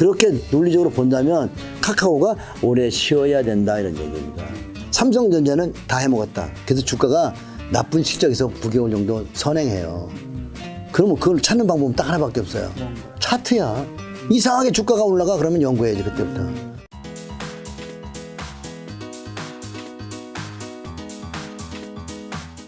그렇게 논리적으로 본다면 카카오가 오래 쉬어야 된다 이런 얘기입니다. 삼성전자는 다 해먹었다. 그래서 주가가 나쁜 실적에서 9개월 정도 선행해요. 그러면 그걸 찾는 방법은 딱 하나밖에 없어요. 차트야. 이상하게 주가가 올라가 그러면 연구해야지 그때부터.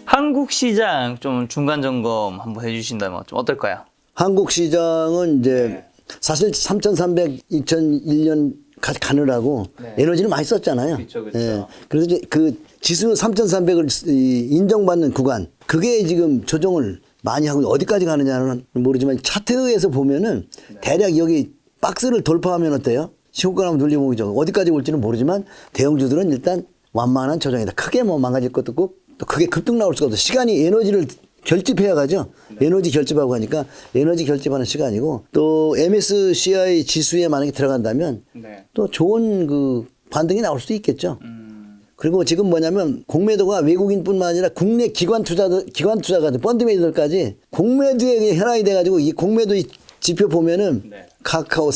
한국 시장 좀 중간 점검 한번 해주신다면 좀 어떨까요? 한국 시장은 이제 사실 3,300 2001년 가느라고 에너지를 많이 썼잖아요. 그쵸. 그래서 이제 그 지수 3,300을 인정받는 구간 그게 지금 조정을 많이 하고 어디까지 가느냐는 모르지만 차트에서 보면은 대략 여기 박스를 돌파하면 어때요? 시고가 한번 돌려보기죠. 어디까지 올지는 모르지만 대형주들은 일단 완만한 조정이다. 크게 뭐 망가질 것도 없고 또 크게 급등 나올 수가 없어. 시간이 에너지를 결집해야 가죠. 에너지 결집하고 하니까 에너지 결집하는 시간이고 또 MSCI 지수에 만약에 들어간다면 또 좋은 그 반등이 나올 수도 있겠죠. 그리고 지금 뭐냐면 공매도가 외국인뿐만 아니라 국내 기관 투자가들 펀드 매니저들까지 공매도에 현황이 돼가지고 이 공매도 지표 보면은 카카오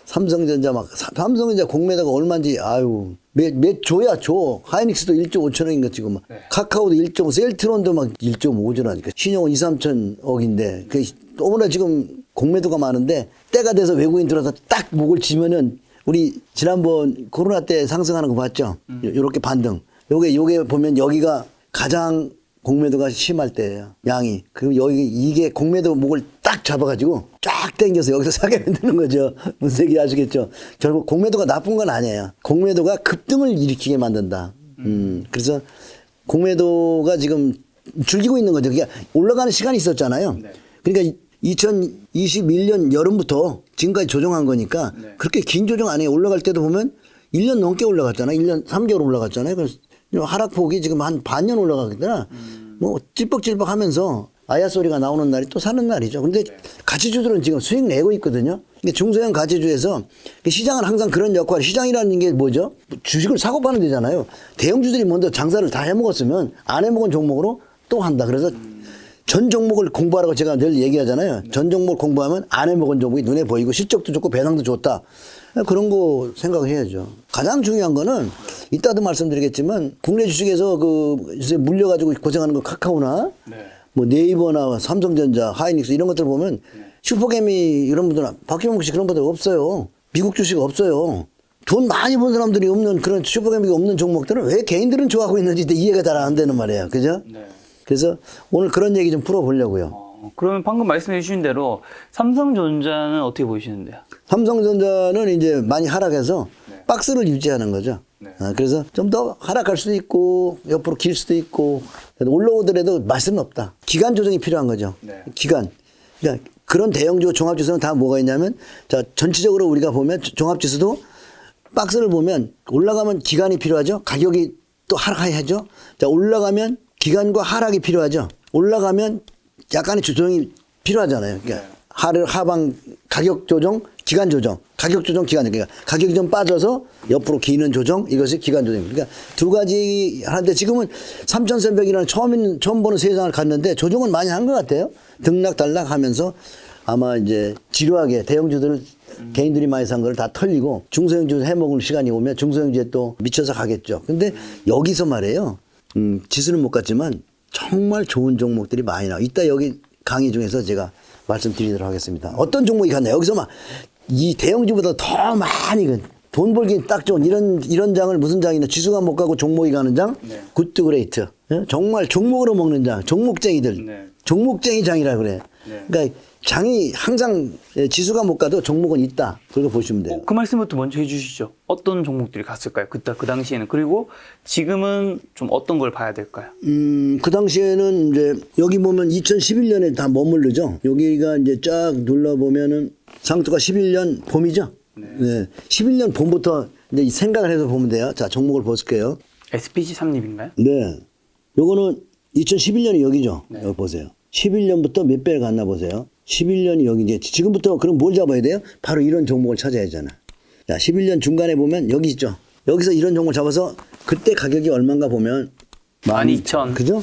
삼성전자 삼성전자 공매도가 얼마인지 아유 몇 조야 조 하이닉스도 1조 5천억인 것 지금 카카오도 1조 셀트론도 막 1.5조라니까 신용은 2, 3천억인데 그 너무나 지금 공매도가 많은데 때가 돼서 외국인 들어서 딱 목을 치면은 우리 지난번 코로나 때 상승하는 거 봤죠? 요렇게 반등. 요게 보면 여기가 가장 공매도가 심할 때예요. 양이. 그리고 여기 이게 공매도 목을 딱 잡아가지고 쫙 당겨서 여기서 사게 만드는 거죠. 무슨 얘기 아시겠죠? 결국 공매도가 나쁜 건 아니에요. 공매도가 급등을 일으키게 만든다. 그래서 공매도가 지금 즐기고 있는 거죠. 그러니까 올라가는 시간이 있었잖아요. 그러니까 2021년 여름부터 지금까지 조정한 거니까 그렇게 긴 조정 안 해요. 올라갈 때도 보면 1년 넘게 올라갔잖아요. 1년 3개월 올라갔잖아요. 그래서 하락폭이 지금 한 반년 올라가거든요. 뭐 찔뻑찔뻑 하면서 아야 소리가 나오는 날이 또 사는 날이죠. 근데 가치주들은 지금 수익 내고 있거든요. 근데 중소형 가치주에서 시장은 항상 그런 역할, 시장이라는 게 뭐죠? 주식을 사고 파는 데잖아요. 대형주들이 먼저 장사를 다 해먹었으면 안 해먹은 종목으로 또 한다. 그래서 전 종목을 공부하라고 제가 늘 얘기하잖아요. 전 종목을 공부하면 안 해먹은 종목이 눈에 보이고 실적도 좋고 배당도 좋다. 그런 거 생각해야죠. 가장 중요한 거는 이따도 말씀드리겠지만 국내 주식에서 요새 물려가지고 고생하는 거 카카오나 뭐 네이버나 삼성전자, 하이닉스 이런 것들 보면 슈퍼개미 이런 분들, 박형욱 씨 그런 분들 없어요. 미국 주식 없어요. 돈 많이 번 사람들이 없는 그런 슈퍼개미가 없는 종목들은 왜 개인들은 좋아하고 있는지 이해가 잘 안 되는 말이에요. 그죠? 그래서 오늘 그런 얘기 좀 풀어보려고요. 그러면 방금 말씀해 주신 대로 삼성전자는 어떻게 보이시는데요? 삼성전자는 이제 많이 하락해서 박스를 유지하는 거죠. 그래서 좀 더 하락할 수도 있고 옆으로 길 수도 있고 올라오더라도 맛은 없다. 기간 조정이 필요한 거죠. 기간. 그러니까 그런 대형주 종합지수는 다 뭐가 있냐면 자 전체적으로 우리가 보면 종합지수도 박스를 보면 올라가면 기간이 필요하죠. 가격이 또 하락해야죠. 자 올라가면 기간과 하락이 필요하죠. 올라가면 약간의 조정이 필요하잖아요. 그러니까 하방 가격 조정, 기간 조정, 가격 조정, 기간 조정. 그러니까 가격이 좀 빠져서 옆으로 기는 조정, 이것이 기간 조정입니다. 그러니까 두 가지 하는데 지금은 3,300이라는 처음 보는 세상을 갔는데 조정은 많이 한 것 같아요. 등락달락 하면서 아마 이제 지루하게 대형주들을 개인들이 많이 산 걸 다 털리고 중소형주 해먹을 시간이 오면 중소형주에 또 미쳐서 가겠죠. 근데 여기서 말이에요. 지수는 못 갔지만 정말 좋은 종목들이 많이 나와. 이따 여기 강의 중에서 제가 말씀드리도록 하겠습니다. 어떤 종목이 갔나요? 여기서 막 이 대형주보다 더 많이 돈 벌기 딱 좋은 이런 장을 무슨 장이냐? 지수가 못 가고 종목이 가는 장? 굿드 그레이트. 정말 종목으로 먹는 장. 종목쟁이들. 종목쟁이 장이라 그래. 그러니까 장이 항상 지수가 못 가도 종목은 있다. 그렇게 보시면 돼요. 그 말씀부터 먼저 해주시죠. 어떤 종목들이 갔을까요? 그 당시에는. 그리고 지금은 좀 어떤 걸 봐야 될까요? 그 당시에는 이제 여기 보면 2011년에 다 머무르죠. 여기가 이제 쫙 눌러보면은 상투가 11년 봄이죠. 네. 11년 봄부터 이제 생각을 해서 보면 돼요. 자, 종목을 볼게요. SPC 삼립인가요? 네. 요거는 2011년이 여기죠. 여기 보세요. 11년부터 몇 배를 갔나 보세요. 11년이 여기 이제 지금부터 그럼 뭘 잡아야 돼요? 바로 이런 종목을 찾아야 하잖아. 자, 11년 중간에 보면 여기 있죠. 여기서 이런 종목을 잡아서 그때 가격이 얼마인가 보면 12,462원. 그죠?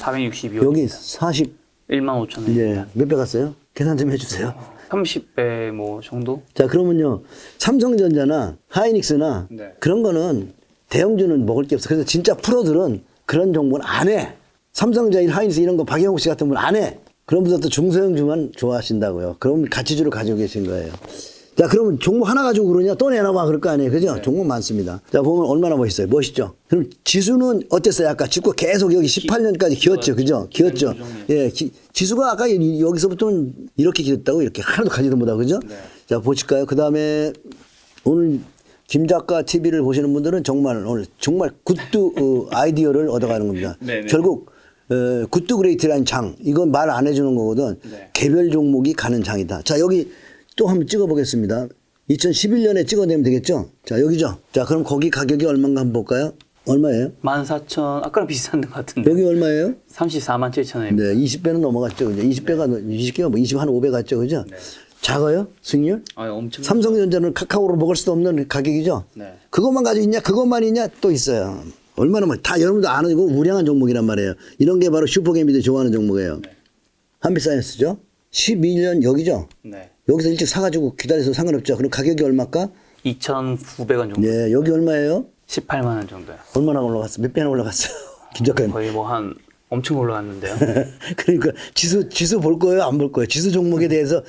여기 40. 15,000원. 예. 몇 배 갔어요? 계산 좀 해주세요. 30배 뭐 정도? 자, 그러면요. 삼성전자나 하이닉스나 네. 그런 거는 대형주는 먹을 게 없어. 그래서 진짜 프로들은 그런 종목은 안 해. 삼성전자, 하이닉스 이런 거 박영욱 씨 같은 분은 안 해. 그런 분들도 중소형주만 좋아하신다고요. 그럼 가치주를 가지고 계신 거예요. 자, 그러면 종목 하나 가지고 그러냐? 또 내놔봐. 그럴 거 아니에요. 그죠? 종목 많습니다. 자, 보면 얼마나 멋있어요. 멋있죠? 그럼 지수는 어땠어요? 아까 짚고 계속 여기 18년까지 기었죠. 그죠? 기었죠? 예. 지수가 아까 여기서부터는 이렇게 기었다고 이렇게 하나도 가지도 못하고. 그죠? 네. 자, 보실까요? 그 다음에 오늘 김 작가 TV를 보시는 분들은 정말 오늘 정말 굿드 아이디어를 얻어가는 겁니다. 네네. 결국 굿드 그레이트라는 장, 이건 말 안 해주는 거거든. 네. 개별 종목이 가는 장이다. 자, 여기 또 한번 찍어보겠습니다. 2011년에 찍어내면 되겠죠? 자, 여기죠? 자, 그럼 거기 가격이 얼마인가 한번 볼까요? 얼마예요? 14,000 아까랑 비슷한 것 같은데. 여기 얼마예요? 34만 7천원입니다. 네, 20배는 넘어갔죠. 그죠? 20개가 뭐 20, 한 5배 갔죠. 그죠? 네. 작아요? 수익률? 아, 엄청. 삼성전자는 카카오로 먹을 수도 없는 가격이죠? 네. 그것만 가지고 있냐? 그것만 있냐? 또 있어요. 얼마나 다 여러분도 아는 거 우량한 종목이란 말이에요. 이런 게 바로 슈퍼게임들이 좋아하는 종목이에요. 네. 한빛사이언스죠? 12년 여기죠? 네. 여기서 일찍 사가지고 기다려서 상관없죠. 그럼 가격이 얼마일까? 2,900원 정도. 네, 여기 얼마예요? 18만 원 정도요. 얼마나 올라갔어? 몇 배나 올라갔어요? 김작가님. 거의 뭐 한 엄청 올라갔는데요. 그러니까 지수 볼 거예요? 안 볼 거예요? 지수 종목에 대해서.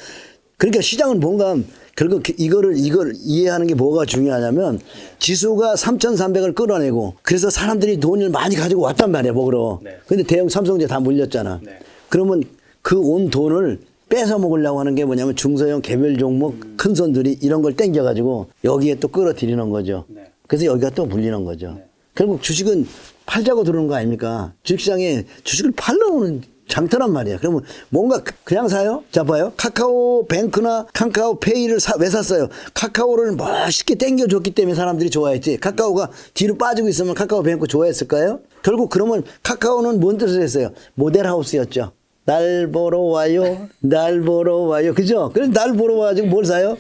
그러니까 시장은 뭔가 결국 이걸 이해하는 게 뭐가 중요하냐면 지수가 3,300을 끌어내고 그래서 사람들이 돈을 많이 가지고 왔단 말이야, 먹으러. 네. 근데 대형 삼성전자 다 물렸잖아. 네. 그러면 그 온 돈을 뺏어 먹으려고 하는 게 뭐냐면 중소형 개별 종목 큰 손들이 이런 걸 땡겨가지고 여기에 또 끌어들이는 거죠. 네. 그래서 여기가 또 물리는 거죠. 네. 결국 주식은 팔자고 들어오는 거 아닙니까? 주식시장에 주식을 팔러 오는 장터란 말이야. 그러면 뭔가 그냥 사요? 자, 봐요. 카카오뱅크나 카카오페이를 왜 샀어요? 카카오를 멋있게 땡겨줬기 때문에 사람들이 좋아했지. 카카오가 뒤로 빠지고 있으면 카카오뱅크 좋아했을까요? 결국 그러면 카카오는 뭔 뜻을 했어요? 모델하우스였죠. 날 보러 와요. 날 보러 와요. 그죠? 그래서 날 보러 와가지고 뭘 사요?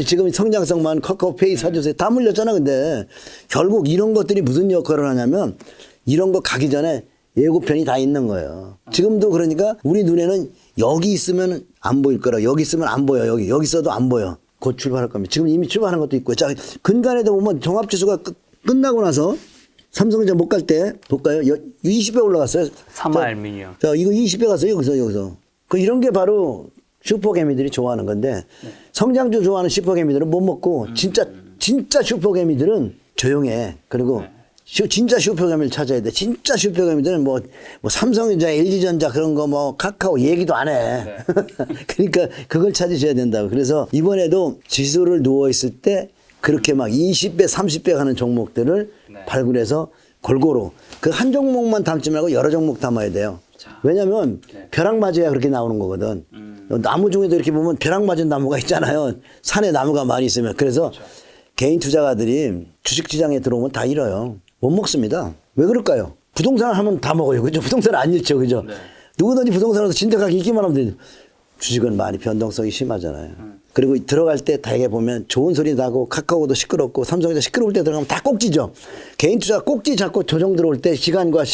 지금 성장성만 카카오페이 사주세요. 다 물렸잖아, 근데. 결국 이런 것들이 무슨 역할을 하냐면 이런 거 가기 전에 예고편이 다 있는 거예요. 지금도 그러니까 우리 눈에는 여기 있으면 안 보일 거라. 여기 있으면 안 보여. 여기 있어도 안 보여. 곧 출발할 겁니다. 지금 이미 출발하는 것도 있고요. 자, 근간에도 보면 종합지수가 끝나고 나서 삼성전자 못 갈 때 볼까요? 20배 올라갔어요. 사마 알미늄. 자, 이거 20배 갔어요. 여기서. 그 이런 게 바로 슈퍼개미들이 좋아하는 건데 성장주 좋아하는 슈퍼개미들은 못 먹고 진짜 슈퍼개미들은 조용해. 그리고 진짜 슈퍼개미를 찾아야 돼. 진짜 슈퍼개미들은 뭐 삼성전자, LG전자 그런 거 뭐 카카오 얘기도 안 해. 네. 그러니까 그걸 찾으셔야 된다고. 그래서 이번에도 지수를 누워있을 때 그렇게 막 20배, 30배 가는 종목들을 네. 발굴해서 골고루 그 한 종목만 담지 말고 여러 종목 담아야 돼요. 자. 왜냐면 네. 벼락 맞아야 그렇게 나오는 거거든. 나무 중에도 이렇게 보면 벼락 맞은 나무가 있잖아요. 산에 나무가 많이 있으면. 그래서 개인 투자가들이 주식시장에 들어오면 다 잃어요. 못 먹습니다. 왜 그럴까요? 부동산 하면 다 먹어요. 그죠? 부동산 안 잃죠. 그죠? 네. 누구든지 부동산에서 진득하게 있기만 하면 되죠. 주식은 많이 변동성이 심하잖아요. 그리고 들어갈 때 되게 보면 좋은 소리 나고 카카오도 시끄럽고 삼성전자 시끄러울 때 들어가면 다 꼭지죠. 개인 투자 꼭지 잡고 조정 들어올 때 시간과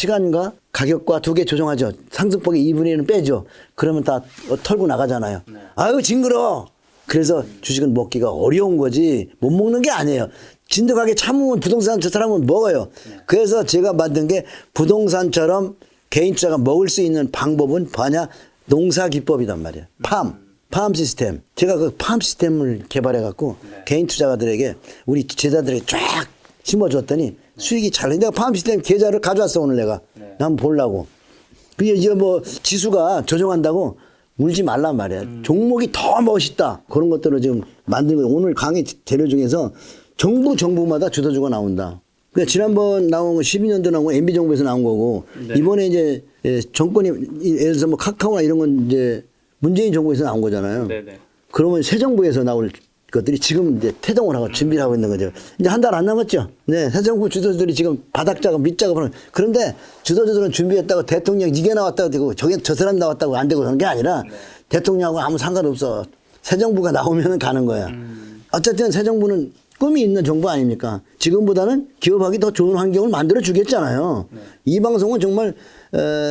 가격과 두 개 조정하죠. 상승폭의 2분의 1은 빼죠. 그러면 다 털고 나가잖아요. 네. 아유 징그러. 그래서 주식은 먹기가 어려운 거지 못 먹는 게 아니에요. 진득하게 참으면 부동산 저 사람은 먹어요. 그래서 제가 만든 게 부동산처럼 개인 투자가 먹을 수 있는 방법은 뭐냐? 농사 기법이란 말이에요. 팜 시스템. 제가 그 팜 시스템을 개발해 갖고 개인 투자가들에게 우리 제자들에게 쫙 심어줬더니 수익이 잘 내가 팜 시스템 계좌를 가져왔어 오늘 내가. 한번 보려고. 그게 이제 뭐 지수가 조정한다고 울지 말란 말이야. 종목이 더 멋있다. 그런 것들을 지금 만들고 오늘 강의 재료 중에서 정부마다 주도주가 나온다. 그러니까 지난번 나온 거 12년도 나온 거 MB정부에서 나온 거고 네. 이번에 이제 정권이 예를 들어서 뭐 카카오나 이런 건 이제 문재인 정부에서 나온 거잖아요. 네네. 그러면 새 정부에서 나올 것들이 지금 이제 태동을 하고 준비를 하고 있는 거죠. 이제 한 달 안 남았죠. 네, 새 정부 주도주들이 지금 바닥작업, 밑작업을 하는. 그런데 주도주들은 준비했다고 대통령 이게 나왔다고 되고 저 사람이 나왔다고 안 되고 그런 게 아니라 대통령하고 아무 상관없어. 새 정부가 나오면 가는 거야. 어쨌든 새 정부는 꿈이 있는 정부 아닙니까? 지금보다는 기업하기 더 좋은 환경을 만들어 주겠잖아요. 이 방송은 정말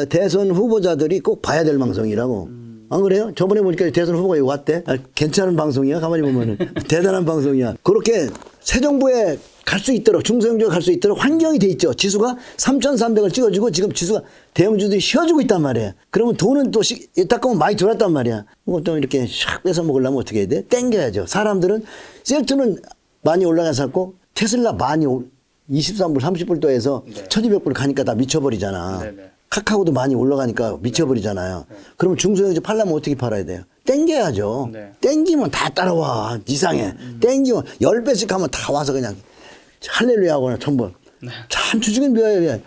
대선 후보자들이 꼭 봐야 될 방송이라고. 안 그래요? 저번에 보니까 대선 후보가 여기 왔대. 아, 괜찮은 방송이야. 가만히 보면은 대단한 방송이야. 그렇게 새 정부에 갈 수 있도록 중소형주가 갈 수 있도록 환경이 돼 있죠. 지수가 3,300을 찍어주고 지금 지수가 대형주들이 쉬어주고 있단 말이야. 그러면 돈은 또 이따가면 많이 들어왔단 말이야. 그것도 이렇게 샥 뺏어 먹으려면 어떻게 해야 돼? 땡겨야죠. 사람들은 셀트는 많이 올라가서 테슬라 많이 23불 30불 도에서 1200불 가니까 다 미쳐버리잖아. 네네. 카카오도 많이 올라가니까 미쳐버리잖아요. 그러면 중소형주 팔려면 어떻게 팔아야 돼요? 땡겨야죠. 네. 땡기면 다 따라와. 이상해. 땡기면 10배씩 하면 다 와서 그냥 할렐루야 하거나 전부. 참 주식은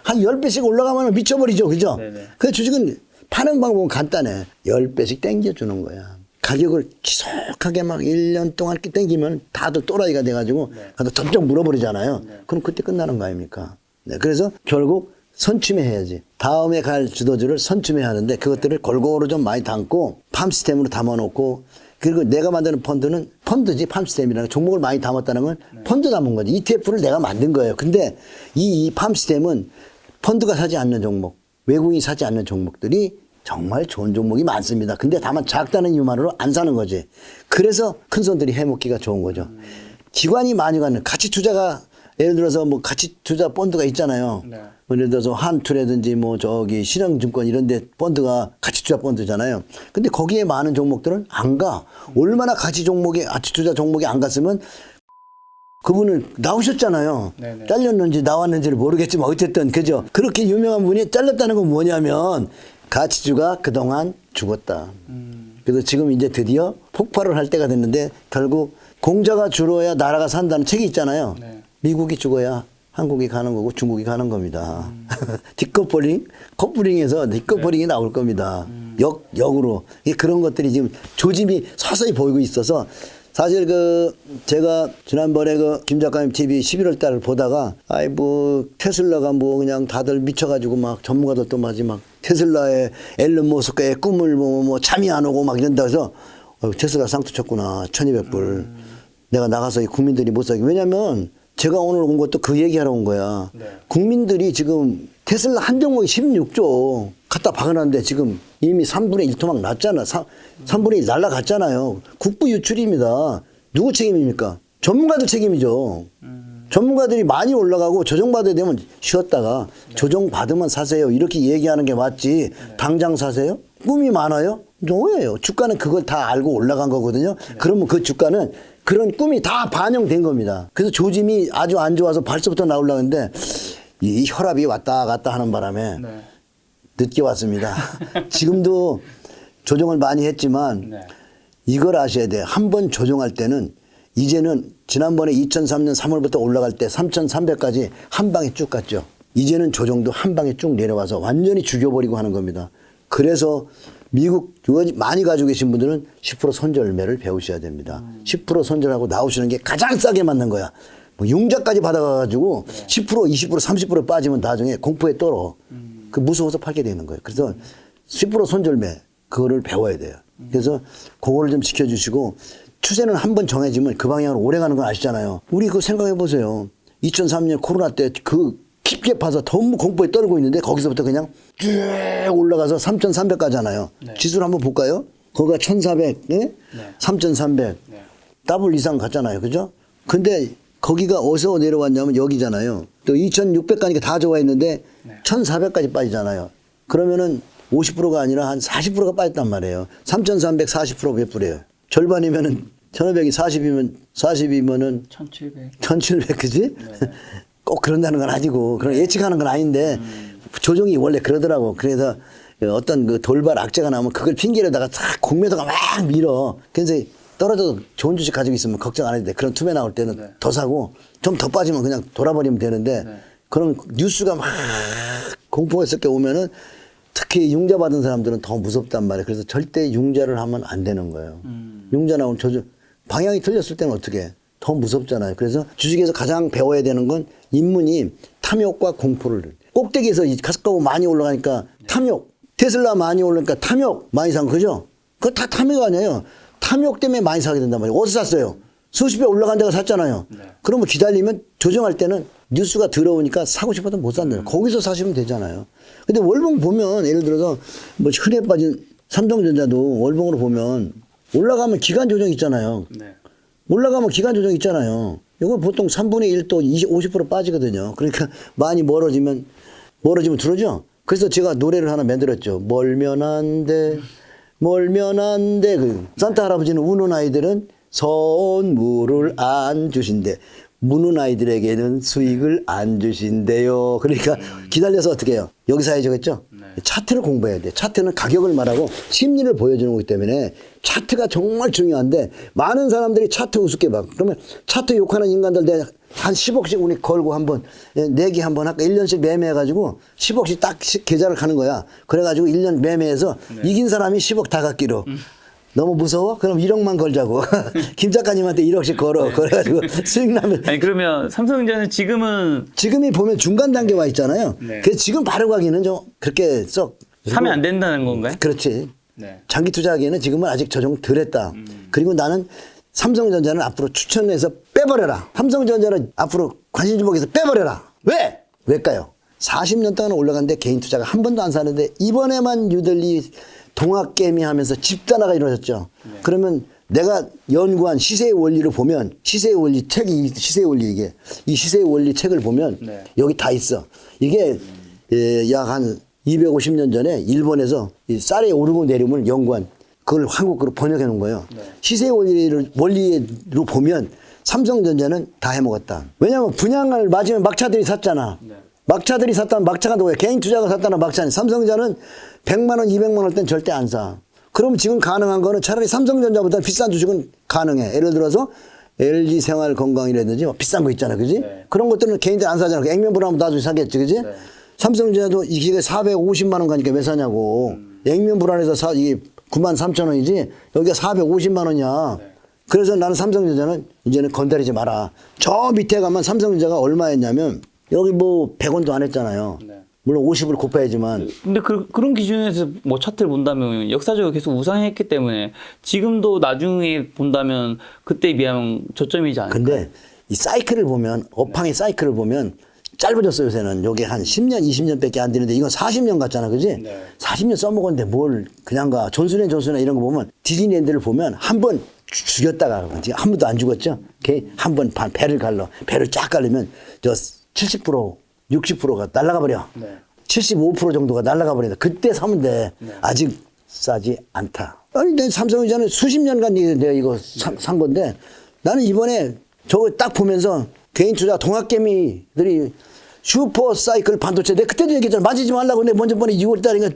한 10배씩 올라가면 미쳐버리죠. 그죠? 네네. 그 주식은 파는 방법은 간단해. 10배씩 땡겨주는 거야. 가격을 지속하게 막 1년 동안 이렇게 땡기면 다들 또라이가 돼가지고 가서 덤쩍 물어버리잖아요. 그럼 그때 끝나는 거 아닙니까? 네. 그래서 결국 선취매해야지. 다음에 갈 주도주를 선취매해야 하는데 그것들을 골고루 좀 많이 담고 팜 시스템으로 담아놓고 그리고 내가 만드는 펀드는 펀드지 팜 시스템이라는 종목을 많이 담았다는 건 펀드 담은 거지. ETF를 내가 만든 거예요. 근데 이 팜 시스템은 펀드가 사지 않는 종목, 외국인이 사지 않는 종목들이 정말 좋은 종목이 많습니다. 근데 다만 작다는 이유만으로 안 사는 거지. 그래서 큰 손들이 해먹기가 좋은 거죠. 기관이 많이 가는 가치 투자가 예를 들어서 뭐 가치 투자 펀드가 있잖아요. 네. 예를 들어서 한투라든지 뭐 저기 신흥증권 이런 데 펀드가 가치 투자 펀드잖아요. 근데 거기에 많은 종목들은 안 가. 얼마나 가치 투자 종목이 안 갔으면 그분은 나오셨잖아요. 네네. 잘렸는지 나왔는지를 모르겠지만 어쨌든 그죠. 그렇게 유명한 분이 잘렸다는 건 뭐냐면 가치주가 그동안 죽었다. 그래서 지금 이제 드디어 폭발을 할 때가 됐는데 결국 공자가 줄어야 나라가 산다는 책이 있잖아요. 네. 미국이 죽어야 한국이 가는 거고 중국이 가는 겁니다. 디커플링, 커플링에서 디커플링이 나올 겁니다. 역으로. 그런 것들이 지금 조짐이 서서히 보이고 있어서 사실 제가 지난번에 김 작가님 TV 11월 달을 보다가 뭐 테슬라가 뭐 그냥 다들 미쳐가지고 막 전문가들도 막 테슬라의 앨런 머스크의 꿈을 뭐 잠이 안 오고 막 이런다 해서 테슬라 쌍투 쳤구나. 1200불. 내가 나가서 국민들이 못 사게. 왜냐면 제가 오늘 온 것도 그 얘기하러 온 거야. 네. 국민들이 지금 테슬라 한 종목이 16조 갖다 박아놨는데 지금 이미 3분의 1 토막 났잖아. 3분의 1 날라갔잖아요. 국부 유출입니다. 누구 책임입니까? 전문가들 책임이죠. 전문가들이 많이 올라가고 조정받아야 되면 쉬었다가 조정받으면 사세요. 이렇게 얘기하는 게 맞지. 당장 사세요? 꿈이 많아요? 오해예요. 주가는 그걸 다 알고 올라간 거거든요. 그러면 그 주가는 그런 꿈이 다 반영된 겁니다. 그래서 조짐이 아주 안 좋아서 벌써부터 나오려는데 이 혈압이 왔다 갔다 하는 바람에 네. 늦게 왔습니다. 지금도 조정을 많이 했지만 네. 이걸 아셔야 돼요. 한 번 조정할 때는 이제는 지난번에 2003년 3월부터 올라갈 때 3,300까지 한 방에 쭉 갔죠. 이제는 조정도 한 방에 쭉 내려와서 완전히 죽여버리고 하는 겁니다. 그래서 미국 많이 가지고 계신 분들은 10% 손절매를 배우셔야 됩니다. 10% 손절하고 나오시는 게 가장 싸게 맞는 거야. 뭐 융자까지 받아가지고 10%, 20%, 30% 빠지면 나중에 공포에 떨어. 그 무서워서 팔게 되는 거예요. 그래서 10% 손절매 그거를 배워야 돼요. 그래서 그거를 좀 지켜주시고 추세는 한 번 정해지면 그 방향으로 오래 가는 건 아시잖아요. 우리 그거 생각해 보세요. 2003년 코로나 때 깊게 파서 너무 공포에 떨고 있는데 거기서부터 그냥 쭉 올라가서 3,300 가잖아요. 네. 지수를 한번 볼까요? 거기가 1,400, 예? 네. 3,300. 네. 더블 이상 갔잖아요. 그죠? 근데 거기가 어디서 내려왔냐면 여기잖아요. 또 2,600 가니까 다 좋아했는데 네. 1,400까지 빠지잖아요. 그러면은 50%가 아니라 한 40%가 빠졌단 말이에요. 3,300, 40% 몇 불이에요? 절반이면은 1,500이 40이면은 1700. 1,700, 그지? 꼭 그런다는 건 아니고, 그런 예측하는 건 아닌데, 조정이 원래 그러더라고. 그래서 어떤 그 돌발 악재가 나오면 그걸 핑계로다가 싹 공매도가 막 밀어. 그래서 떨어져도 좋은 주식 가지고 있으면 걱정 안 해도 돼. 그런 투매 나올 때는 네. 더 사고, 좀 더 빠지면 그냥 돌아버리면 되는데, 네. 그런 뉴스가 막 공포가 있을 때 오면은 특히 융자 받은 사람들은 더 무섭단 말이에요. 그래서 절대 융자를 하면 안 되는 거예요. 융자 나오면 방향이 틀렸을 때는 어떻게 해? 더 무섭잖아요. 그래서 주식에서 가장 배워야 되는 건 인문이 탐욕과 공포를. 꼭대기에서 가스가고 많이 올라가니까 탐욕. 테슬라 많이 올라가니까 탐욕 많이 산 거죠? 그거 다 탐욕 아니에요. 탐욕 때문에 많이 사게 된단 말이에요. 어디서 샀어요? 수십 배 올라간 데가 샀잖아요. 네. 그러면 기다리면 조정할 때는 뉴스가 들어오니까 사고 싶어도 못 산다요. 거기서 사시면 되잖아요. 근데 월봉 보면 예를 들어서 뭐 흔해 빠진 삼성전자도 월봉으로 보면 올라가면 기간 조정 있잖아요. 네. 올라가면 기간 조정 있잖아요. 이거 보통 3분의 1 또 50% 빠지거든요. 그러니까 많이 멀어지면 들어죠. 그래서 제가 노래를 하나 만들었죠. 멀면 안 돼. 그 산타 할아버지는 우는 아이들은 선물을 안 주신대. 무는 아이들에게는 수익을 안 주신대요. 그러니까 기다려서 어떻게 해요? 여기서 해야겠죠? 차트를 공부해야 돼. 차트는 가격을 말하고 심리를 보여주는 거기 때문에 차트가 정말 중요한데 많은 사람들이 차트 우습게 봐. 그러면 차트 욕하는 인간들 내가 한 10억씩 우리 걸고 한번 내기 한번 할까? 1년씩 매매해가지고 10억씩 딱 계좌를 가는 거야. 그래가지고 1년 매매해서 이긴 사람이 10억 다 갖기로. 너무 무서워? 그럼 1억만 걸자고. 김 작가님한테 1억씩 걸어. 그래가지고 수익 나면. 아니 그러면 삼성전자는 지금이 보면 중간 단계 와 있잖아요. 네. 그래서 지금 바로 가기는 좀 그렇게 썩. 사면 안 된다는 건가요? 그렇지. 네. 장기 투자하기에는 지금은 아직 조정 덜 했다. 그리고 나는 삼성전자는 앞으로 추천해서 빼버려라. 삼성전자는 앞으로 관심주목에서 빼버려라. 왜? 왜일까요? 40년 동안 올라갔는데 개인 투자가 한 번도 안 사는데 이번에만 유달리 동학개미 하면서 집단화가 이루어졌죠. 그러면 내가 연구한 시세의 원리를 보면 시세의 원리 책이 시세의 원리 이게 이 시세의 원리 책을 보면 여기 다 있어. 이게 약 한 250년 전에 일본에서 이 쌀이 오르고 내림을 연구한 그걸 한국어로 번역해 놓은 거예요. 시세의 원리로 보면 삼성전자는 다 해먹었다. 왜냐하면 분양을 맞으면 막차들이 샀잖아. 막차들이 샀다면 막차가 누구야? 개인 투자가 샀다는 막차니. 삼성전자는 100만 원, 200만 원 할 땐 절대 안 사. 그럼 지금 가능한 거는 차라리 삼성전자보다 비싼 주식은 가능해. 예를 들어서 LG 생활건강이라든지 뭐 비싼 거 있잖아. 그지? 그런 것들은 개인들 안 사잖아. 액면불하면 나중에 사겠지. 그지? 삼성전자도 이게 450만 원 가니까 왜 사냐고. 액면불안해서 이게 9만 3천 원이지. 여기가 450만 원이야. 그래서 나는 삼성전자는 이제는 건드리지 마라. 저 밑에 가면 삼성전자가 얼마였냐면 여기 뭐 100원도 안 했잖아요. 물론 50을 곱해야지만. 근데 그런 기준에서 뭐 차트를 본다면 역사적으로 계속 우상했기 때문에 지금도 나중에 본다면 그때에 비하면 저점이지 않을까요? 근데 이 사이클을 보면 업황의 사이클을 보면 짧아졌어요. 요새는 여기 한 10년 20년밖에 안 되는데 이건 40년 같잖아. 그지? 40년 써먹었는데 뭘 그냥 가. 존슨앤 이런 거 보면 디즈니랜드를 보면 한 번 죽였다가 한 번도 안 죽었죠. 한 번 배를 쫙 갈르면 저 70% 60%가 날아가 버려. 75% 정도가 날아가 버린다. 그때 사면 돼. 아직 싸지 않다. 아니, 내 삼성전자는 수십 년간 내가 이거 산 건데 나는 이번에 저거 딱 보면서 개인 투자 동학개미들이 슈퍼 사이클 반도체 내가 그때도 얘기했잖아. 맞이지 말라고. 내가 먼저 번에 6월 달인가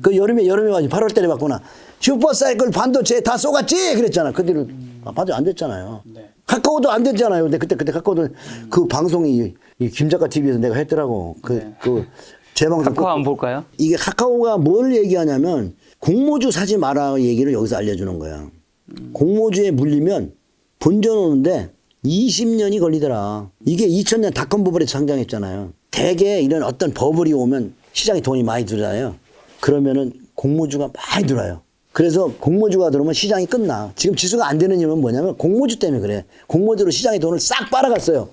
그 여름에 와지 8월 달에 봤구나. 슈퍼 사이클 반도체 다 쏘갔지 그랬잖아. 그때는 반도체 안 됐잖아요. 카카오도 안 됐잖아요. 근데 그때 카카오도 그 방송이 이 김작가 TV에서 내가 했더라고. 그 재방송. 카카오 한번 볼까요? 이게 카카오가 뭘 얘기하냐면 공모주 사지 마라 얘기를 여기서 알려주는 거야. 공모주에 물리면 본전 오는데 20년이 걸리더라. 이게 2000년 닷컴 버블에 상장했잖아요. 대개 이런 어떤 버블이 오면 시장에 돈이 많이 들어요. 그러면은 공모주가 많이 들어요. 그래서 공모주가 들어오면 시장이 끝나. 지금 지수가 안 되는 이유는 뭐냐면 공모주 때문에 그래. 공모주로 시장의 돈을 싹 빨아갔어요.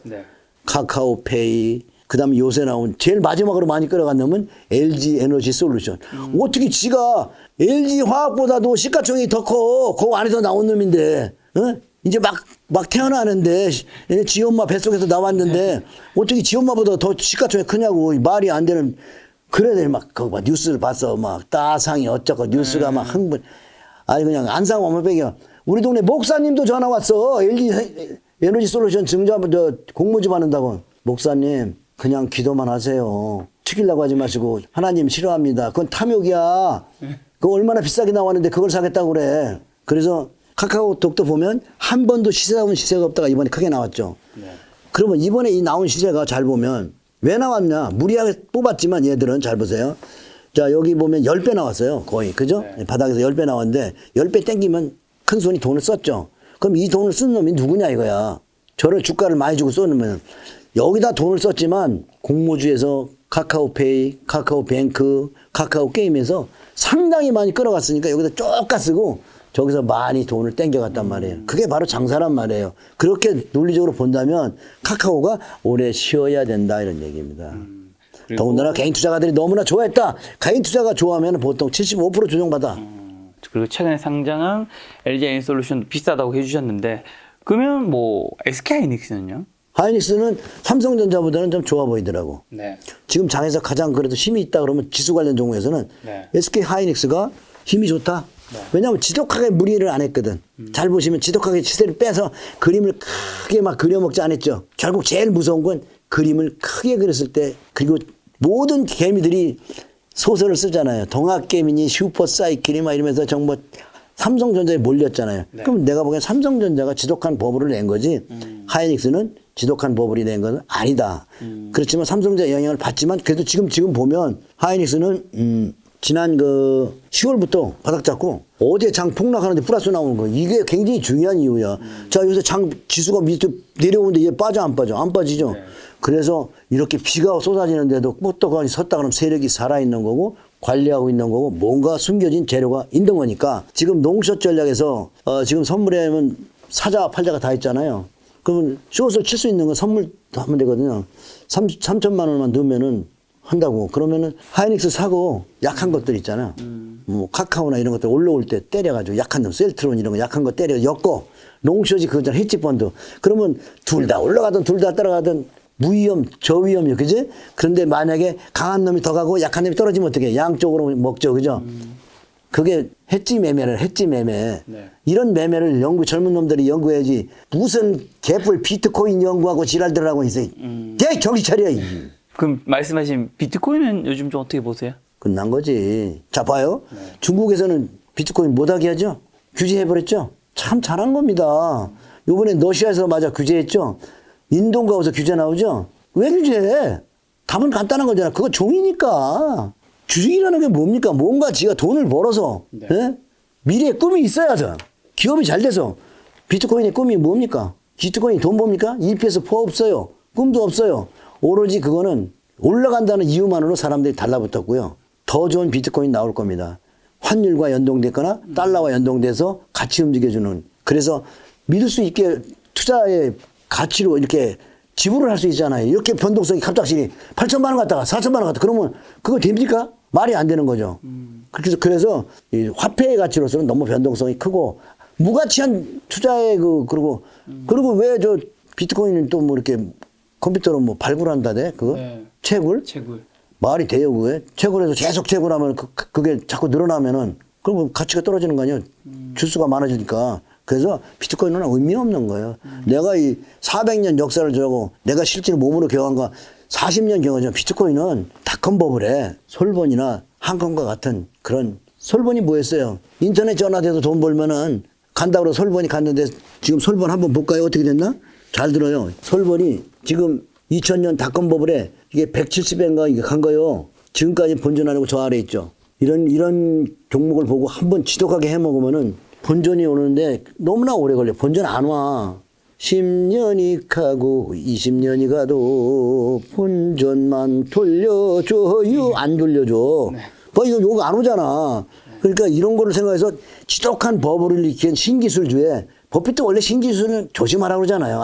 카카오페이, 그 다음에 요새 나온 제일 마지막으로 많이 끌어간 놈은 LG 에너지 솔루션. 어떻게 지가 LG 화학보다도 시가총액이 더 커. 그 안에서 나온 놈인데, 어? 이제 막 태어나는데, 지 엄마 뱃속에서 나왔는데, 어떻게 지 엄마보다 더 시가총액 크냐고. 말이 안 되는. 그래, 막 뉴스를 봤어. 막 따상이 어쩌고 뉴스가 막 흥분. 아니, 그냥 안상 어머백이야. 우리 동네 목사님도 전화 왔어. LG 에너지 솔루션 공모주 받는다고. 목사님, 그냥 기도만 하세요. 튀기려고 하지 마시고, 하나님 싫어합니다. 그건 탐욕이야. 그거 얼마나 비싸게 나왔는데 그걸 사겠다고 그래. 그래서 카카오톡도 보면 한 번도 시세다운 시세가 없다가 이번에 크게 나왔죠. 그러면 이번에 이 나온 시세가 잘 보면 왜 나왔냐. 무리하게 뽑았지만 얘들은 잘 보세요. 자, 여기 보면 10배 나왔어요. 거의. 그죠? 바닥에서 10배 나왔는데 10배 땡기면 큰 손이 돈을 썼죠. 그럼 이 돈을 쓴 놈이 누구냐 이거야. 저를 주가를 많이 주고 쏘면 여기다 돈을 썼지만 공모주에서 카카오페이, 카카오뱅크, 카카오게임에서 상당히 많이 끌어갔으니까 여기다 쪼까 쓰고 저기서 많이 돈을 땡겨갔단 말이에요. 그게 바로 장사란 말이에요. 그렇게 논리적으로 본다면 카카오가 오래 쉬어야 된다 이런 얘기입니다. 더군다나 개인 투자가들이 너무나 좋아했다. 개인 투자가 좋아하면 보통 75% 조정받아. 그리고 최근에 상장한 LG 에너솔루션도 비싸다고 해주셨는데 그러면 뭐 SK 하이닉스는요? 하이닉스는 삼성전자보다는 좀 좋아 보이더라고. 네. 지금 장에서 가장 그래도 힘이 있다 그러면 지수 관련 종목에서는 네. SK 하이닉스가 힘이 좋다. 왜냐하면 지독하게 무리를 안 했거든. 잘 보시면 지독하게 시세를 빼서 그림을 크게 막 그려먹지 않았죠. 결국 제일 무서운 건 그림을 크게 그렸을 때, 그리고 모든 개미들이 소설을 쓰잖아요. 동학개미니 슈퍼사이클이 막 이러면서 정말 삼성전자에 몰렸잖아요. 그럼 내가 보기엔 삼성전자가 지독한 버블을 낸 거지 하이닉스는 지독한 버블이 낸 건 아니다. 그렇지만 삼성전자 영향을 받지만 그래도 지금 보면 하이닉스는 지난 그 10월부터 바닥 잡고 어제 장 폭락하는데 플러스 나오는 거, 이게 굉장히 중요한 이유야. 자, 요새 장 지수가 밑에 내려오는데 얘 빠져 안 빠져? 안 빠지죠. 네. 그래서 이렇게 비가 쏟아지는데도 뽀떡하니 섰다 그러면 세력이 살아있는 거고 관리하고 있는 거고 뭔가 숨겨진 재료가 있는 거니까 지금 롱숏 전략에서 지금 선물에는 사자 팔자가 다 있잖아요. 그러면 숏을 칠 수 있는 건 선물 하면 되거든요. 3천만 원만 넣으면은 한다고. 그러면은 하이닉스 사고 약한 것들 있잖아. 뭐 카카오나 이런 것들 올라올 때 때려가지고 약한 놈, 셀트론 이런 거 약한 거 때려 엮고 롱숏이 그거잖아. 헤지펀드. 그러면 둘 다 올라가든 둘 다 따라가든 무위험, 저위험이요. 그지? 그런데 만약에 강한 놈이 더 가고 약한 놈이 떨어지면 어떻게? 양쪽으로 먹죠. 그죠? 그게 해지 매매를 해지 매매. 네. 이런 매매를 젊은 놈들이 연구해야지. 무슨 개뿔 비트코인 연구하고 지랄들하고 있어. 야, 정신 차려. 그럼 말씀하신 비트코인은 요즘 좀 어떻게 보세요? 끝난 거지. 자, 봐요. 중국에서는 비트코인 못하게 하죠? 규제해버렸죠? 참 잘한 겁니다. 요번에 러시아에서 맞아 규제했죠? 인도인가 어디서 규제 나오죠? 왜 규제해? 답은 간단한 거잖아. 그거 종이니까. 주식이라는 게 뭡니까? 뭔가 지가 돈을 벌어서 예? 미래에 꿈이 있어야죠. 기업이 잘 돼서. 비트코인의 꿈이 뭡니까? 비트코인이 돈 봅니까? EPS 포 없어요. 꿈도 없어요. 오로지 그거는 올라간다는 이유만으로 사람들이 달라붙었고요. 더 좋은 비트코인 나올 겁니다. 환율과 연동됐거나 달러와 연동돼서 같이 움직여주는. 그래서 믿을 수 있게 투자의 가치로 이렇게 지불을 할 수 있잖아요. 이렇게 변동성이 갑작스레 8천만 원 갔다가 4천만 원 갔다 그러면 그거 됩니까? 말이 안 되는 거죠. 그래서 이 화폐의 가치로서는 너무 변동성이 크고 무가치한 투자의 그리고 왜 저 비트코인은 또 뭐 이렇게 컴퓨터로 뭐 발굴한다대 그거 네. 채굴 말이 돼요 그게 채굴해서 계속 채굴하면 그게 자꾸 늘어나면은 그러면 가치가 떨어지는 거 아니에요. 주수가 많아지니까. 그래서 비트코인은 의미 없는 거예요. 내가 이 400년 역사를 저고 내가 실제로 몸으로 경험한 거 40년 경험하지만 비트코인은 닷컴 버블에 솔본이나 한컴과 같은 그런 솔본이 뭐였어요? 인터넷 전화돼도 돈 벌면은 간다고 솔본이 갔는데 지금 솔본 한번 볼까요? 어떻게 됐나? 잘 들어요. 솔본이 지금 2000년 닷컴 버블에 이게 170엔가 이게 간 거요. 지금까지 본전 아니고 저 아래 있죠. 이런 종목을 보고 한번 지독하게 해먹으면은 본전이 오는데 너무나 오래 걸려. 본전 안 와. 10년이 가고 20년이 가도 본전만 돌려줘요. 안 돌려줘. 뭐 이거 요거 안 오잖아. 그러니까 이런 거를 생각해서 지독한 버블을 일으킨 신기술주에 버핏도 원래 신기술은 조심하라고 그러잖아요.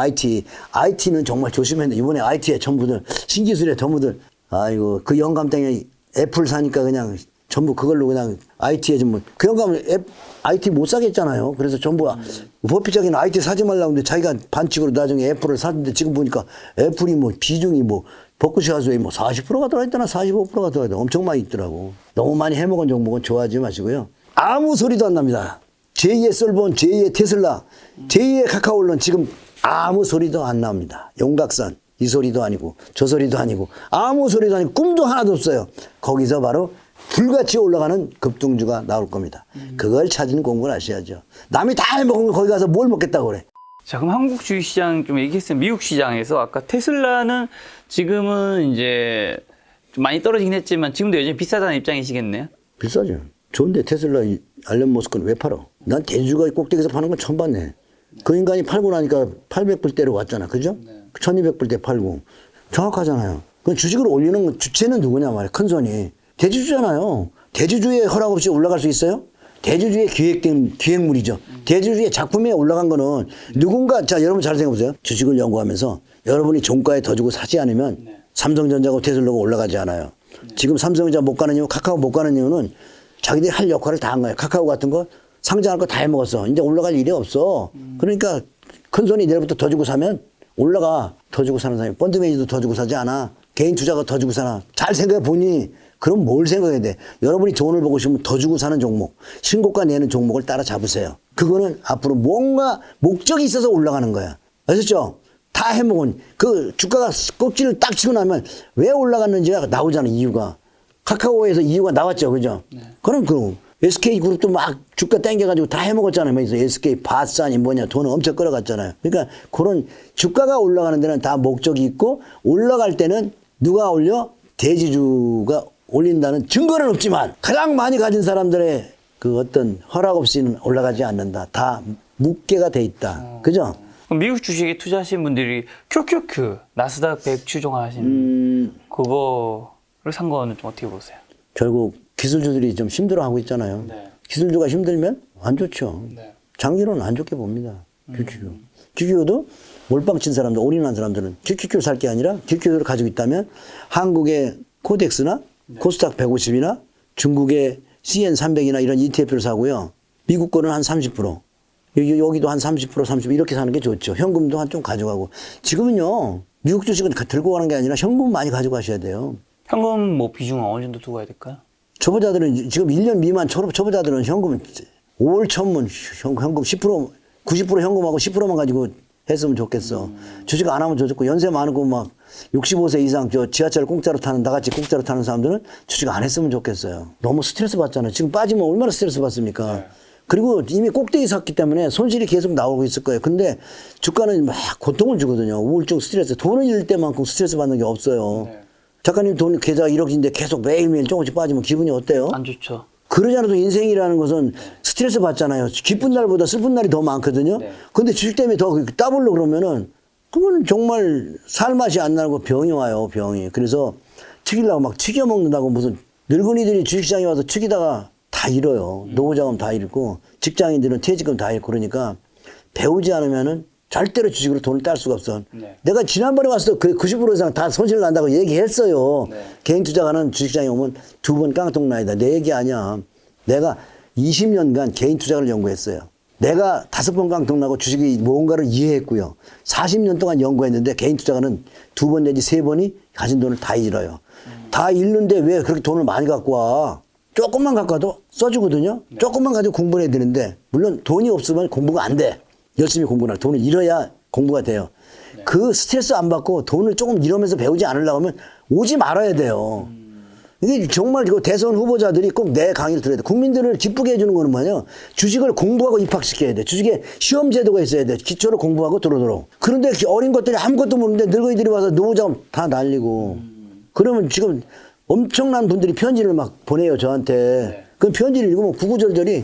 IT는 정말 조심했는데 이번에 IT에 전부들 신기술에 전부들 아이고 그 영감땡이 애플 사니까 그냥 전부 그걸로 그냥 IT에 좀 그 영감을 IT 못 사겠잖아요. 그래서 전부 버핏적인 IT 사지 말라고 하는데 자기가 반칙으로 나중에 애플을 샀는데 지금 보니까 애플이 뭐 비중이 뭐 벚꽃이 가수에 뭐 40%가 들어있더나 45%가 들어있더나 엄청 많이 있더라고. 너무 많이 해먹은 종목은 좋아하지 마시고요. 아무 소리도 안 납니다. 제2의 솔본, 제2의 테슬라, 제2의 카카오는 지금 아무 소리도 안 납니다. 용각산 이 소리도 아니고 저 소리도 아니고 아무 소리도 아니고 꿈도 하나도 없어요. 거기서 바로 불같이 올라가는 급등주가 나올 겁니다. 그걸 찾는 공부를 하셔야죠. 남이 다 해먹은 거 거기 가서 뭘 먹겠다고 그래. 자, 그럼 한국 주식시장 좀 얘기했으면 미국 시장에서 아까 테슬라는 지금은 이제 좀 많이 떨어지긴 했지만 지금도 여전히 비싸다는 입장이시겠네요? 비싸죠. 좋은데 테슬라 알런 머스크는 왜 팔어? 난 대주가 꼭대기에서 파는 건 처음 봤네. 그 인간이 팔고 나니까 800불대로 왔잖아. 그죠? 1200불대 팔고. 정확하잖아요. 그 주식을 올리는 건 주체는 누구냐 말이야. 큰 손이. 대주주잖아요. 대주주의 허락 없이 올라갈 수 있어요? 대주주의 기획된 기획물이죠. 대주주의 작품에 올라간 거는 누군가 자 여러분 잘 생각해 보세요. 주식을 연구하면서 여러분이 종가에 더 주고 사지 않으면 삼성전자고 테슬라가 올라가지 않아요. 지금 삼성전자 못 가는 이유, 카카오 못 가는 이유는 자기들이 할 역할을 다 한 거예요. 카카오 같은 거 상장할 거 다 해먹었어. 이제 올라갈 일이 없어. 그러니까 큰 손이 내일부터 더 주고 사면 올라가. 더 주고 사는 사람이 펀드 매니저도 더 주고 사지 않아. 개인 투자가 더 주고 사나. 잘 생각해 보니 그럼 뭘 생각해야 돼? 여러분이 돈을 보고 싶으면 더 주고 사는 종목, 신고가 내는 종목을 따라 잡으세요. 그거는 앞으로 뭔가 목적이 있어서 올라가는 거야. 아셨죠? 다 해먹은 그 주가가 꼭지를 딱 치고 나면 왜 올라갔는지가 나오잖아. 이유가. 카카오에서 이유가 나왔죠. 그죠? 그럼 SK그룹도 막 주가 땡겨가지고 다 해먹었잖아요. 그래서 SK 바산이 뭐냐 돈을 엄청 끌어갔잖아요. 그러니까 그런 주가가 올라가는 데는 다 목적이 있고 올라갈 때는 누가 올려? 대지주가 올린다는 증거는 없지만 가장 많이 가진 사람들의 그 어떤 허락 없이는 올라가지 않는다. 다 묵계가 돼 있다. 그죠? 그럼 미국 주식에 투자하신 분들이 QQQ 나스닥 100 추종하신 그거를 산 거는 좀 어떻게 보세요? 결국 기술주들이 좀 힘들어하고 있잖아요. 네. 기술주가 힘들면 안 좋죠. 네. 장기로는 안 좋게 봅니다. QQQ. QQQ도 몰빵 친 사람들, 올인한 사람들은 QQQ를 살 게 아니라 QQQ를 가지고 있다면 한국의 코덱스나 코스닥 150이나 중국의 CN300이나 이런 ETF를 사고요. 미국 거는 한 30%. 여기도 한 30%, 30% 이렇게 사는 게 좋죠. 현금도 한 좀 가져가고. 지금은요, 미국 주식은 들고 가는 게 아니라 현금 많이 가지고 가셔야 돼요. 현금 뭐 비중은 어느 정도 두고 가야 될까요? 초보자들은 지금 1년 미만 초보자들은 현금 5월 천문 현금 10%, 90% 현금하고 10%만 가지고 했으면 좋겠어. 주식 안 하면 좋겠고 연세 많고 막 65세 이상 저 지하철 공짜로 타는 나같이 공짜로 타는 사람들은 주식 안 했으면 좋겠어요. 너무 스트레스 받잖아요. 지금 빠지면 얼마나 스트레스 받습니까? 네. 그리고 이미 꼭대기 샀기 때문에 손실이 계속 나오고 있을 거예요. 근데 주가는 막 고통을 주거든요. 우울증, 스트레스. 돈을 잃을 때만큼 스트레스 받는 게 없어요. 네. 작가님 돈 계좌 1억인데 계속 매일매일 조금씩 빠지면 기분이 어때요? 안 좋죠. 그러지 않아도 인생이라는 것은 스트레스 받잖아요. 기쁜 날보다 슬픈 날이 더 많거든요. 네. 근데 주식 때문에 더 따블로 그러면은 그건 정말 살맛이 안 나고 병이 와요, 병이. 그래서 튀기려고 막 튀겨 먹는다고 무슨 늙은이들이 주식시장에 와서 튀기다가 다 잃어요. 노후자금 다 잃고 직장인들은 퇴직금 다 잃고 그러니까 배우지 않으면은 절대로 주식으로 돈을 딸 수가 없어. 네. 내가 지난번에 왔을 때 그 90% 이상 다 손실 난다고 얘기했어요. 네. 개인 투자가는 주식시장에 오면 2번 깡통 나이다. 내 얘기 아니야. 내가 20년간 개인 투자를 연구했어요. 내가 5번 깡통 나고 주식이 뭔가를 이해했고요. 40년 동안 연구했는데 개인 투자가는 2번 내지 3번이 가진 돈을 다 잃어요. 다 잃는데 왜 그렇게 돈을 많이 갖고 와? 조금만 갖고 와도 써주거든요. 조금만 가지고 공부를 해야 되는데 물론 돈이 없으면 공부가 안 돼. 열심히 공부를 돈을 잃어야 공부가 돼요. 그 스트레스 안 받고 돈을 조금 잃으면서 배우지 않으려고 하면 오지 말아야 돼요. 이게 정말 이거 대선 후보자들이 꼭 내 강의를 들어야 돼. 국민들을 기쁘게 해주는 거는 뭐냐? 주식을 공부하고 입학시켜야 돼. 주식에 시험 제도가 있어야 돼. 기초로 공부하고 도로도로. 그런데 어린 것들이 아무것도 모르는데 늙은이들이 와서 노후자금 다 날리고. 그러면 지금 엄청난 분들이 편지를 막 보내요, 저한테. 그 편지를 읽으면 구구절절이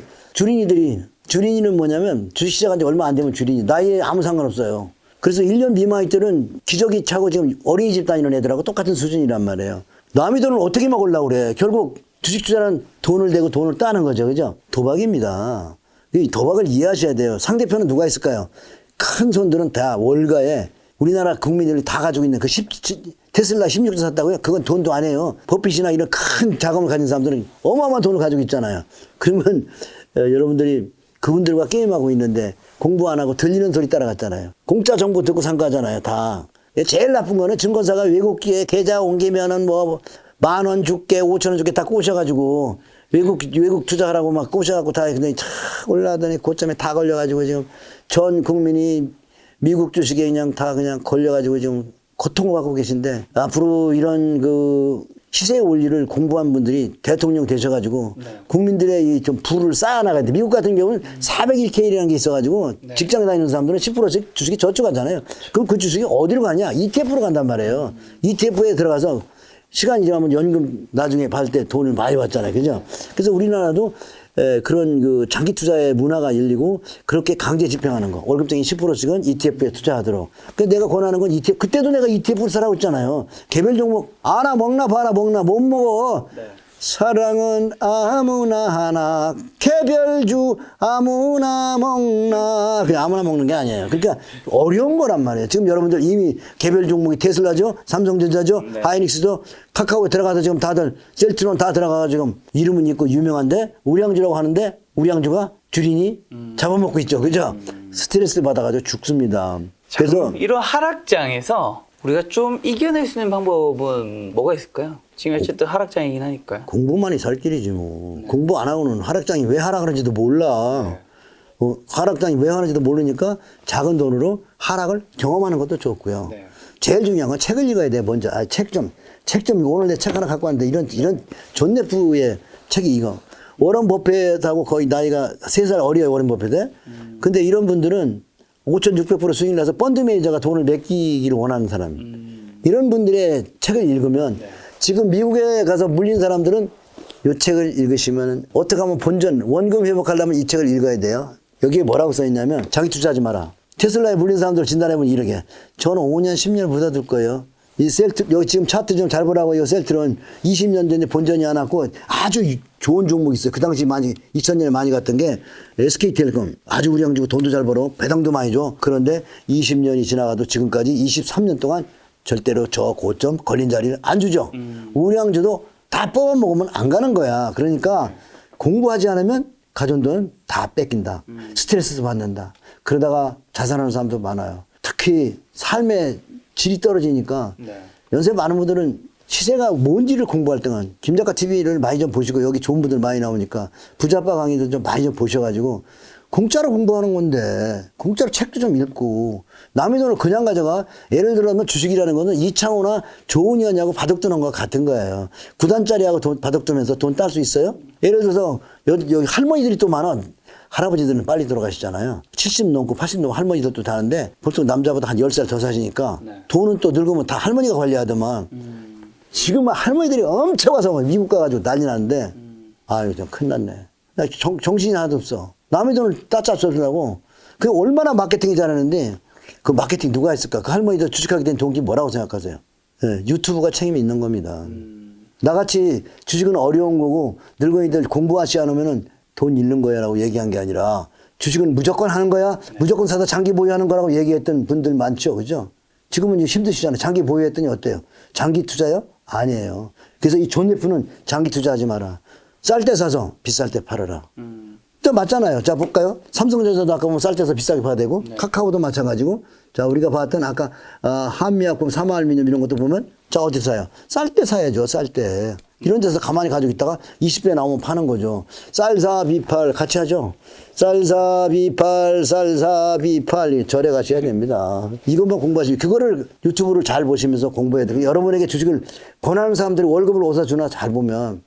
주린이는 뭐냐면 주식 시작한 지 얼마 안 되면 주린이. 나이에 아무 상관없어요. 그래서 1년 미만일 때는 기저귀 차고 지금 어린이집 다니는 애들하고 똑같은 수준이란 말이에요. 남의 돈을 어떻게 먹으려고 그래. 결국 주식 투자는 돈을 대고 돈을 따는 거죠. 그죠? 도박입니다. 이 도박을 이해하셔야 돼요. 상대편은 누가 있을까요? 큰 손들은 다 월가에 우리나라 국민들이 다 가지고 있는 그 테슬라 16조 샀다고요? 그건 돈도 아니에요. 버핏이나 이런 큰 자금을 가진 사람들은 어마어마한 돈을 가지고 있잖아요. 그러면 여러분들이 그분들과 게임하고 있는데 공부 안 하고 들리는 소리 따라갔잖아요. 공짜 정보 듣고 산 거잖아요, 다. 제일 나쁜 거는 증권사가 외국기에 계좌 옮기면은 뭐 10,000원 줄게, 5,000원 줄게 다 꼬셔가지고 외국 투자하라고 막 꼬셔갖고 다 그냥 착 올라가더니 고점에 다 걸려가지고 지금 전 국민이 미국 주식에 그냥 다 그냥 걸려가지고 지금 고통을 받고 계신데 앞으로 이런 그 시세 원리를 공부한 분들이 대통령 되셔가지고 국민들의 이 좀 부를 쌓아나가야 돼. 미국 같은 경우는 401K라는 게 있어가지고 직장 다니는 사람들은 10%씩 주식이 저축하잖아요. 그럼 그 주식이 어디로 가냐? ETF로 간단 말이에요. ETF에 들어가서 시간이 지나면 연금 나중에 받을 때 돈을 많이 받잖아요. 그죠? 그래서 우리나라도 그런 그 장기 투자의 문화가 열리고 그렇게 강제 집행하는 거. 월급쟁이 10%씩은 ETF에 투자하도록. 그래서 내가 권하는 건 ETF. 그때도 내가 ETF를 사라고 했잖아요. 개별 종목 아나 먹나 봐라 먹나 못 먹어. 네. 사랑은 아무나 하나 개별주 아무나 먹나 그냥 아무나 먹는 게 아니에요. 그러니까 어려운 거란 말이에요. 지금 여러분들 이미 개별 종목이 테슬라죠, 삼성전자죠, 네. 하이닉스도 카카오에 들어가서 지금 다들 셀트론 다 들어가서 지금 이름은 있고 유명한데 우량주라고 하는데 우량주가 주린이 잡아먹고 있죠. 그죠? 스트레스 받아가지고 죽습니다. 자, 그래서 그럼 이런 하락장에서 우리가 좀 이겨낼 수 있는 방법은 뭐가 있을까요? 지금 어쨌든 하락장이긴 하니까요. 공부만이 살 길이지 뭐. 공부 안 하고는 하락장이 왜 하락하는지도 몰라. 하락장이 왜 하는지도 모르니까 작은 돈으로 하락을 경험하는 것도 좋고요. 네. 제일 중요한 건 책을 읽어야 돼. 먼저 책 좀 오늘 내 책 하나 갖고 왔는데 이런 존네프의 책이 이거. 워런 버핏하고 거의 나이가 3살 어려요. 워런 버핏에. 근데 이런 분들은 5,600% 수익을 내서 펀드 매니저가 돈을 맡기기를 원하는 사람. 이런 분들의 책을 읽으면 지금 미국에 가서 물린 사람들은 이 책을 읽으시면 어떻게 하면 본전 원금 회복하려면 이 책을 읽어야 돼요. 여기에 뭐라고 써있냐면 자기 투자하지 마라. 테슬라에 물린 사람들 진단해보면 이러게. 저는 5년 10년 묻어둘 거예요. 이 셀트 여기 지금 차트 좀 잘 보라고. 이 셀트는 20년 전에 본전이 안 왔고 아주 좋은 종목이 있어요. 그 당시 많이 2000년에 많이 갔던 게 SK텔레콤 아주 우량 주고 돈도 잘 벌어 배당도 많이 줘. 그런데 20년이 지나가도 지금까지 23년 동안 절대로 저 고점 걸린 자리를 안 주죠. 우량주도 다 뽑아 먹으면 안 가는 거야. 그러니까 공부하지 않으면 가져온 돈 다 뺏긴다. 스트레스도 받는다. 그러다가 자살하는 사람도 많아요. 특히 삶의 질이 떨어지니까 연세 많은 분들은 시세가 뭔지를 공부할 때는 김작가 TV를 많이 좀 보시고 여기 좋은 분들 많이 나오니까 부자빠 강의도 좀 많이 좀 보셔가지고 공짜로 공부하는 건데 공짜로 책도 좀 읽고 남의 돈을 그냥 가져가. 예를 들어서 주식이라는 거는 이창호나 조은현이하고 바둑두는 거 같은 거예요. 9단짜리하고 바둑두면서 돈 딸 수 있어요? 예를 들어서 여기 할머니들이 또 많아. 할아버지들은 빨리 돌아가시잖아요. 70 넘고 80 넘고 할머니들도 다는데 보통 남자보다 한 10살 더 사시니까 돈은 또 늙으면 다 할머니가 관리하더만. 지금은 할머니들이 엄청 와서 미국 가가지고 난리 나는데 아유 좀 큰일 났네. 나 정신이 하나도 없어. 남의 돈을 따짜쓰려고. 그게 얼마나 마케팅이 잘하는데 그 마케팅 누가 했을까? 그 할머니들 주식하게 된 동기 뭐라고 생각하세요? 네, 유튜브가 책임이 있는 겁니다. 나같이 주식은 어려운 거고 늙은이들 공부하지 않으면은 돈 잃는 거야 라고 얘기한 게 아니라 주식은 무조건 하는 거야. 무조건 사서 장기 보유하는 거라고 얘기했던 분들 많죠. 그죠? 지금은 이제 힘드시잖아요. 장기 보유했더니 어때요? 장기 투자요? 아니에요. 그래서 이 존 F는 장기 투자하지 마라. 쌀 때 사서 비쌀 때 팔아라. 또 맞잖아요. 자, 볼까요? 삼성전자도 아까 보면 쌀 때서 비싸게 봐야 되고, 카카오도 마찬가지고, 자, 우리가 봤던 아까, 한미약품, 삼화알미늄 이런 것도 보면, 자, 어디 사요? 쌀 때 사야죠, 쌀 때. 이런 데서 가만히 가지고 있다가 20배 나오면 파는 거죠. 쌀사 비팔 같이 하죠. 쌀사 비팔, 쌀사 비팔. 절에 가셔야 됩니다. 이것만 공부하시면, 그거를 유튜브를 잘 보시면서 공부해야 돼요. 여러분에게 주식을 권하는 사람들이 월급을 어디서 주나 잘 보면.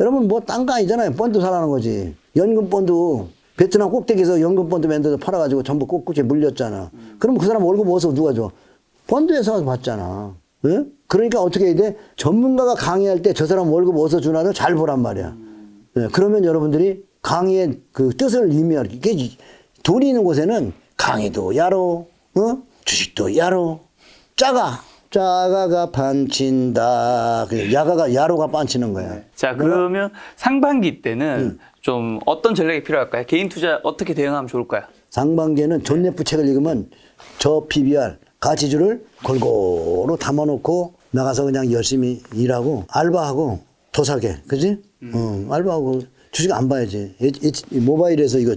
여러분 뭐 딴 거 아니잖아요. 펀드 사라는 거지. 연금 펀드 베트남 꼭대기에서 연금 펀드 만들어서 팔아가지고 전부 꼿꼿이 물렸잖아. 그러면 그 사람 월급 어디서 누가 줘? 펀드에서 가서 받잖아. 예? 그러니까 어떻게 해야 돼? 전문가가 강의할 때 저 사람 월급 어디서 주나를 잘 보란 말이야. 예, 그러면 여러분들이 강의의 그 뜻을 의미할 게 돈이 있는 곳에는 강의도 야로, 주식도 야로, 짜가가 반친다. 야로가 반치는 거야. 자, 그러면 상반기 때는 좀 어떤 전략이 필요할까요? 개인 투자 어떻게 대응하면 좋을까요? 상반기에는 존 F 책을 읽으면 저 PBR 가치주를 골고루 담아놓고 나가서 그냥 열심히 일하고 알바하고 더 사게. 그지? 알바하고 주식 안 봐야지. 모바일에서 이거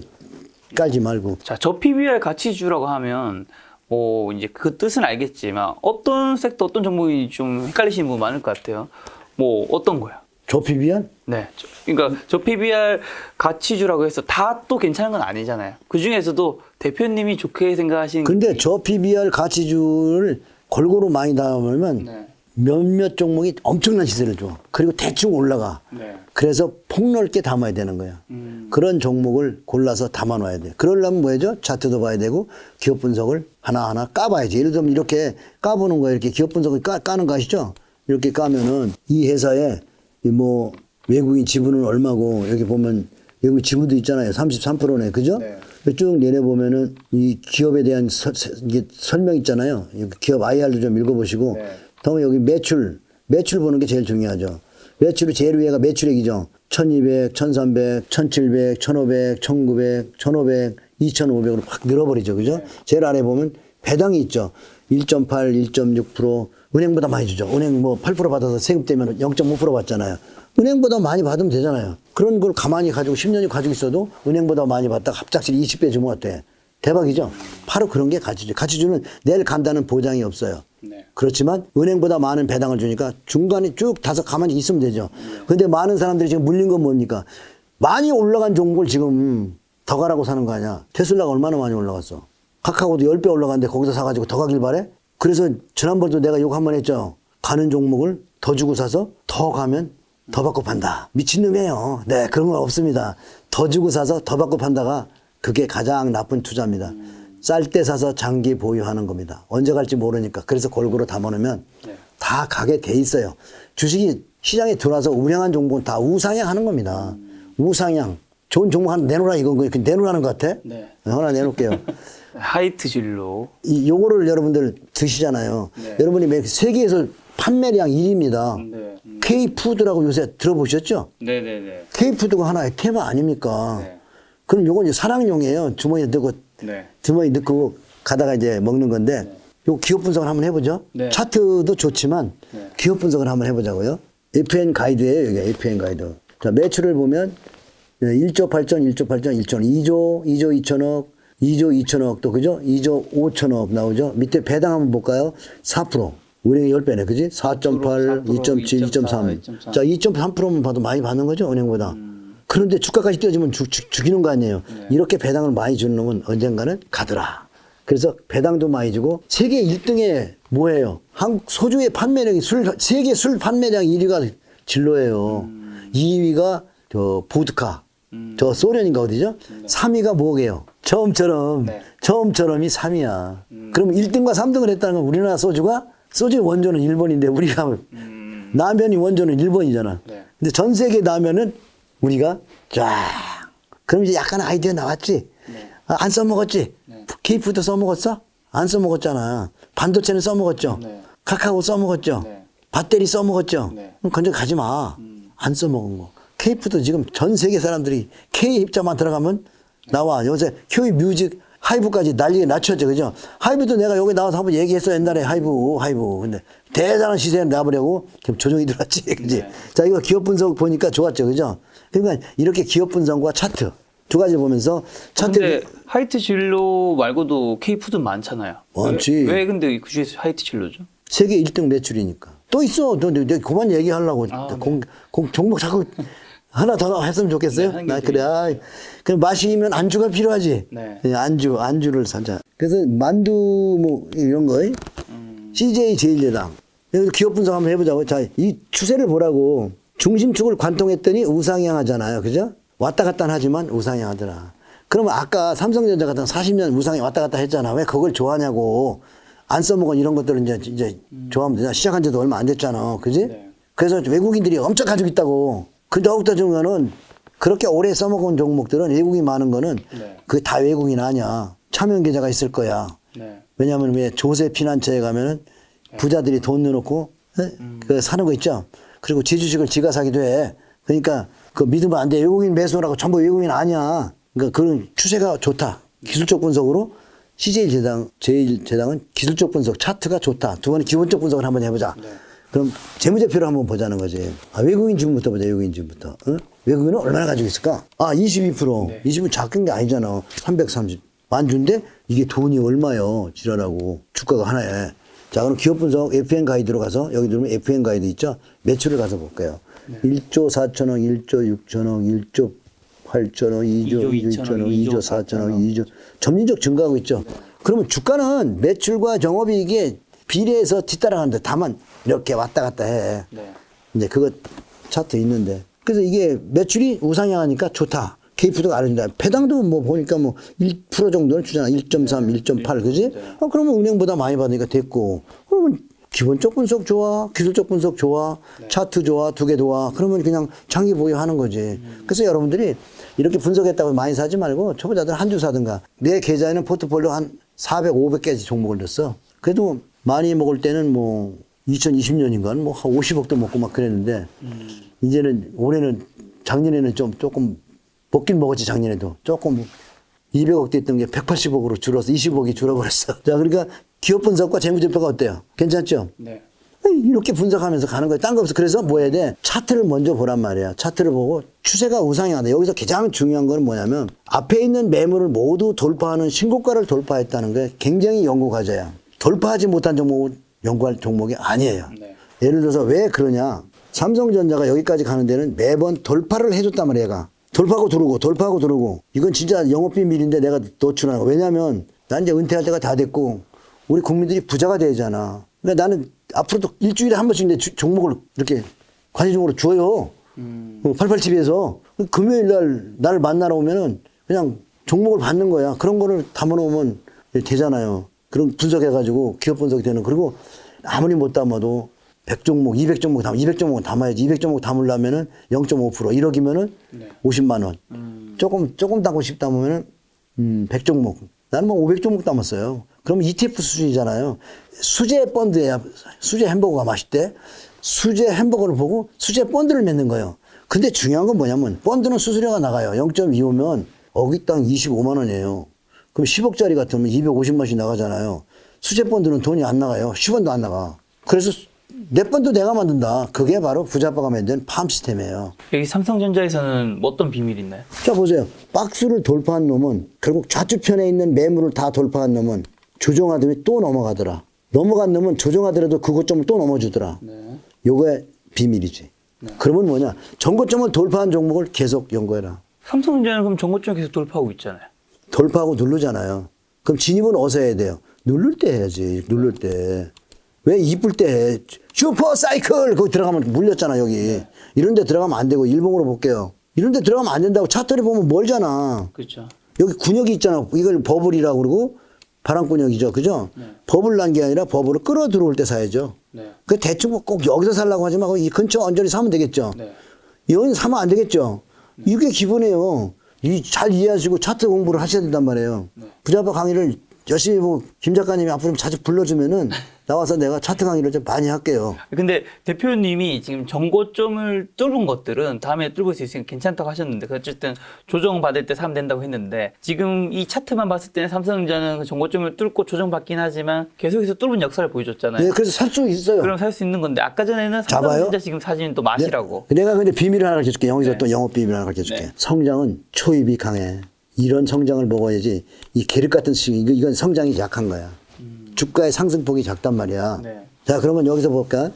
깔지 말고. 자, 저 PBR 가치주라고 하면 뭐 이제 그 뜻은 알겠지만 어떤 섹터 어떤 종목이 좀 헷갈리시는 분 많을 것 같아요. 뭐 어떤 거야? 저 PBR? 네. 그러니까 저 PBR 가치주라고 해서 다 또 괜찮은 건 아니잖아요. 그 중에서도 대표님이 좋게 생각하시는 근데 저 PBR 가치주를 골고루 많이 담으면 몇몇 종목이 엄청난 시세를 줘. 그리고 대충 올라가. 그래서 폭넓게 담아야 되는 거야. 그런 종목을 골라서 담아놔야 돼. 그러려면 뭐 해야죠? 차트도 봐야 되고 기업 분석을 하나하나 까봐야지. 예를 들면 이렇게 까보는 거예요. 이렇게 기업 분석을 까는 거 아시죠? 이렇게 까면은 이 회사에 뭐 외국인 지분은 얼마고 여기 보면 외국인 지분도 있잖아요. 33%네. 그죠? 쭉 내려보면은 이 기업에 대한 이게 설명 있잖아요. 기업 IR도 좀 읽어보시고 다음에 여기 매출 보는 게 제일 중요하죠. 매출이 제일 위에가 매출액이죠. 1200, 1300, 1700, 1500, 1900, 1500, 2500으로 확 늘어버리죠. 그죠? 제일 아래 보면 배당이 있죠. 1.8, 1.6%. 은행보다 많이 주죠. 은행 뭐 8% 받아서 세금 떼면 0.5% 받잖아요. 은행보다 많이 받으면 되잖아요. 그런 걸 가만히 가지고 10년이 가지고 있어도 은행보다 많이 받다가 갑작스레 20배 주면 어때? 대박이죠? 바로 그런 게 가치죠. 가치주는 내일 간다는 보장이 없어요. 네. 그렇지만 은행보다 많은 배당을 주니까 중간에 쭉 다서 가만히 있으면 되죠. 근데 많은 사람들이 지금 물린 건 뭡니까? 많이 올라간 종목을 지금 더 가라고 사는 거 아니야. 테슬라가 얼마나 많이 올라갔어. 카카오도 10배 올라갔는데 거기서 사가지고 더 가길 바래? 그래서 지난번도 내가 욕 한 번 했죠. 가는 종목을 더 주고 사서 더 가면 더 받고 판다. 미친놈이에요. 네, 그런 건 없습니다. 더 주고 사서 더 받고 판다가 그게 가장 나쁜 투자입니다. 쌀 때 사서 장기 보유하는 겁니다. 언제 갈지 모르니까. 그래서 골고루 담아놓으면 네. 다 가게 돼 있어요. 주식이 시장에 들어와서 우량한 종목은 다 우상향 하는 겁니다. 우상향. 좋은 종목 하나 내놓으라 이건 내놓으라는 것 같아? 네. 하나 내놓을게요. 하이트 진로. 요거를 여러분들 드시잖아요. 네. 여러분이 세계에서 판매량 1위입니다. 네. K푸드라고 요새 들어보셨죠? 네네네. K푸드가 하나의 테마 아닙니까? 네. 그럼 요건 이제 사랑용이에요. 주머니에 넣고, 네. 주머니 넣고 가다가 이제 먹는 건데, 요 기업 분석을 한번 해보죠. 네. 차트도 좋지만, 네. 기업 분석을 한번 해보자고요. FN 가이드예요, 여기 FN 가이드. 자, 매출을 보면, 1조 8천, 1조 8천, 1조, 2조 2천억, 2조 2천억, 또 그죠? 2조 5천억 나오죠? 밑에 배당 한번 볼까요? 4%. 은행이 10배네, 그지? 4.8, 2.7, 2.3. 자, 2.3%만 봐도 많이 받는 거죠, 은행보다. 그런데 주가까지 뛰어지면 죽이는 거 아니에요. 네. 이렇게 배당을 많이 주는 놈은 언젠가는 가더라. 그래서 배당도 많이 주고 세계 1등에 뭐예요? 한국 소주의 판매량이 세계 술 판매량 1위가 진로예요. 2위가 저 보드카. 저 소련인가 어디죠? 3위가 뭐게요? 처음처럼. 네. 처음처럼이 3위야. 그럼 1등과 3등을 했다는 건 우리나라 소주가 소주의 원조는 일본인데 우리가 라면이 원조는 일본이잖아. 네. 근데 전 세계 라면은 우리가 쫙. 그럼 이제 약간 아이디어 나왔지? 네. 아, 안 써먹었지? 네. 케이푸드 써먹었어? 안 써먹었잖아. 반도체는 써먹었죠? 네. 카카오 써먹었죠? 네. 배터리 써먹었죠? 네. 그럼 건져 가지 마. 안 써먹은 거. 케이푸드 지금 전 세계 사람들이 K 입자만 들어가면 나와. 요새 K 뮤직 하이브까지 난리가 낮췄죠. 그죠? 하이브도 내가 여기 나와서 한번 얘기했어. 옛날에 하이브. 근데 대단한 시세를 내버리고 지금 조정이 들어왔지. 그지? 네. 자, 이거 기업 분석 보니까 좋았죠. 그죠? 그러니까 이렇게 기업 분석과 차트 두 가지 보면서 차트. 근데 하이트 진로 말고도 K푸드 많잖아요. 많지. 왜 근데 그 중에서 하이트 진로죠? 세계 1등 매출이니까. 또 있어. 내가 그만 얘기하려고. 아, 네. 종목 자꾸 하나 더 했으면 좋겠어요? 네, 나 그래. 아이, 그럼 마시면 안주가 필요하지. 네. 안주를 사자. 그래서 만두 뭐 이런 거. CJ 제일제당. 여기서 기업 분석 한번 해보자고. 자, 이 추세를 보라고. 중심축을 관통했더니 우상향하잖아요. 그죠? 왔다 갔다 하지만 우상향하더라. 그러면 아까 삼성전자 같은 40년 우상향 왔다 갔다 했잖아. 왜 그걸 좋아하냐고. 안 써먹은 이런 것들은 이제 좋아하면 되잖아. 시작한 지도 얼마 안 됐잖아. 그지? 네. 그래서 외국인들이 엄청 가지고 있다고. 그 더욱더 중요한 거는 그렇게 오래 써먹은 종목들은 외국이 많은 거는 네. 그 다 외국인 아니야. 차명 계좌가 있을 거야. 네. 왜냐하면 왜 조세 피난처에 가면은 부자들이 돈 넣어놓고 그 사는 거 있죠. 그리고 지 주식을 지가 사기도 해. 그러니까 그 믿으면 안 돼. 외국인 매수라고 전부 외국인 아니야. 그러니까 그런 추세가 좋다. 기술적 분석으로 제일제당은 기술적 분석 차트가 좋다. 두 번은 기본적 분석을 한번 해보자. 네. 그럼 재무제표를 한번 보자는 거지. 아, 외국인 지분부터 보자. 외국인 지분부터. 응? 외국인은 얼마나 가지고 있을까? 아, 22%. 네. 20은 작은 게 아니잖아. 330. 만주인데 이게 돈이 얼마요? 지랄하고. 주가가 하나에. 자, 그럼 기업 분석 FN 가이드로 가서 여기 누르면 FN 가이드 있죠? 매출을 가서 볼게요. 1조 4천억, 1조 6천억, 1조 8천억, 2조 2천억, 2조 4천억, 2조 점진적 증가하고 있죠. 그러면 주가는 매출과 영업이익에 비례해서 뒤따라가는데 다만 이렇게 왔다 갔다 해. 네. 이제 그거 차트 있는데. 그래서 이게 매출이 우상향하니까 좋다. K푸드가 알아준다. 배당도 뭐 보니까 뭐 1% 정도는 주잖아. 1.3, 1.8, 그지? 그러면 은행보다 많이 받으니까 됐고. 그러면 기본적 분석 좋아, 기술적 분석 좋아, 차트 좋아, 두 개 좋아. 그러면 그냥 장기 보유하는 거지. 그래서 여러분들이 이렇게 분석했다고 많이 사지 말고 초보자들 한 주 사든가. 내 계좌에는 포트폴리오 한 400, 500개 종목을 넣었어. 그래도 많이 먹을 때는 뭐 2020년인가 뭐 한 50억도 먹고 막 그랬는데 이제는 올해는 작년에는 조금 먹긴 먹었지 작년에도 조금 200억 됐던 게 180억으로 줄어서 20억이 줄어버렸어. 자, 그러니까 기업 분석과 재무제표가 어때요? 괜찮죠? 네. 이렇게 분석하면서 가는 거야. 딴 거 없어. 그래서 뭐 해야 돼? 차트를 먼저 보란 말이야. 차트를 보고 추세가 우상향한다. 여기서 가장 중요한 건 뭐냐면 앞에 있는 매물을 모두 돌파하는 신고가를 돌파했다는 게 굉장히 연구 과제야. 돌파하지 못한 종목은 연구할 종목이 아니에요. 네. 예를 들어서 왜 그러냐? 삼성전자가 여기까지 가는 데는 매번 돌파를 해줬단 말이야, 얘가. 돌파하고 들어오고, 돌파하고 들어오고. 이건 진짜 영업비밀인데 내가 노출하는 거. 왜냐면 난 이제 은퇴할 때가 다 됐고, 우리 국민들이 부자가 되잖아. 그러니까 나는 앞으로도 일주일에 한 번씩 내 종목을 이렇게 관심종으로 줘요. 88TV에서. 금요일 날 나를 만나러 오면은 그냥 종목을 받는 거야. 그런 거를 담아놓으면 되잖아요. 그런 분석해가지고 기업 분석이 되는. 그리고 아무리 못 담아도 100종목, 200종목 200종목은 담아야지. 200종목 담으려면은 0.5% 1억이면은 네. 50만 원. 조금 담고 싶다 보면은 100종목. 나는 뭐 500종목 담았어요. 그러면 ETF 수준이잖아요. 수제 펀드야. 수제 햄버거가 맛있대. 수제 햄버거를 보고 수제 펀드를 맺는 거예요. 근데 중요한 건 뭐냐면 펀드는 수수료가 나가요. 0.25면 어깃당 25만 원이에요. 그럼 10억짜리 같으면 250만씩 나가잖아요. 수제 펀드는 돈이 안 나가요. 10원도 안 나가. 그래서 내 펀드 내가 만든다. 그게 바로 부자빠가 만든 팜 시스템이에요. 여기 삼성전자에서는 어떤 비밀이 있나요? 자 보세요. 박스를 돌파한 놈은 결국 좌측편에 있는 매물을 다 돌파한 놈은 조정하더니 또 넘어가더라. 넘어간 놈은 조정하더라도 그 고점을 또 넘어주더라. 네. 요게 비밀이지. 그러면 뭐냐. 전고점을 돌파한 종목을 계속 연구해라. 삼성전자는 그럼 정고점 계속 돌파하고 있잖아요. 돌파하고 누르잖아요. 그럼 진입은 어디서 해야 돼요? 누를 때 해야지. 누를 때. 왜 이쁠 때 해? 슈퍼 사이클 거기 들어가면 물렸잖아 여기. 이런 데 들어가면 안 되고 일봉으로 볼게요. 이런 데 들어가면 안 된다고. 차트를 보면 멀잖아. 그렇죠. 여기 군역이 있잖아. 이걸 버블이라고 그러고 바람군역이죠. 그죠? 버블 난 게 아니라 버블을 끌어 들어올 때 사야죠. 네. 그 대충 꼭 여기서 살라고 하지 말고 이 근처 언저리 사면 되겠죠. 네. 여기는 사면 안 되겠죠. 이게 기본이에요. 잘 이해하시고 차트 공부를 하셔야 된단 말이에요. 부자파 강의를 열심히 보고 김 작가님이 앞으로 좀 자주 불러주면은 나와서 내가 차트 강의를 좀 많이 할게요. 근데 대표님이 지금 정고점을 뚫은 것들은 다음에 뚫을 수 있으니까 괜찮다고 하셨는데 어쨌든 조정받을 때 사면 된다고 했는데 지금 이 차트만 봤을 때는 삼성전자는 그 정고점을 뚫고 조정받긴 하지만 계속해서 뚫은 역사를 보여줬잖아요. 네, 그래서 살 수 있어요. 그럼 살 수 있는 건데 아까 전에는 잡아요? 삼성전자 지금 사진 또 맛이라고. 내가 근데 비밀을 하나 가르쳐줄게. 여기서 네. 또 영업 비밀 하나 가르쳐줄게. 네. 성장은 초입이 강해. 이런 성장을 먹어야지. 이 계륵 같은 수익, 이건 성장이 약한 거야. 주가의 상승폭이 작단 말이야. 네. 자, 그러면 여기서 볼까?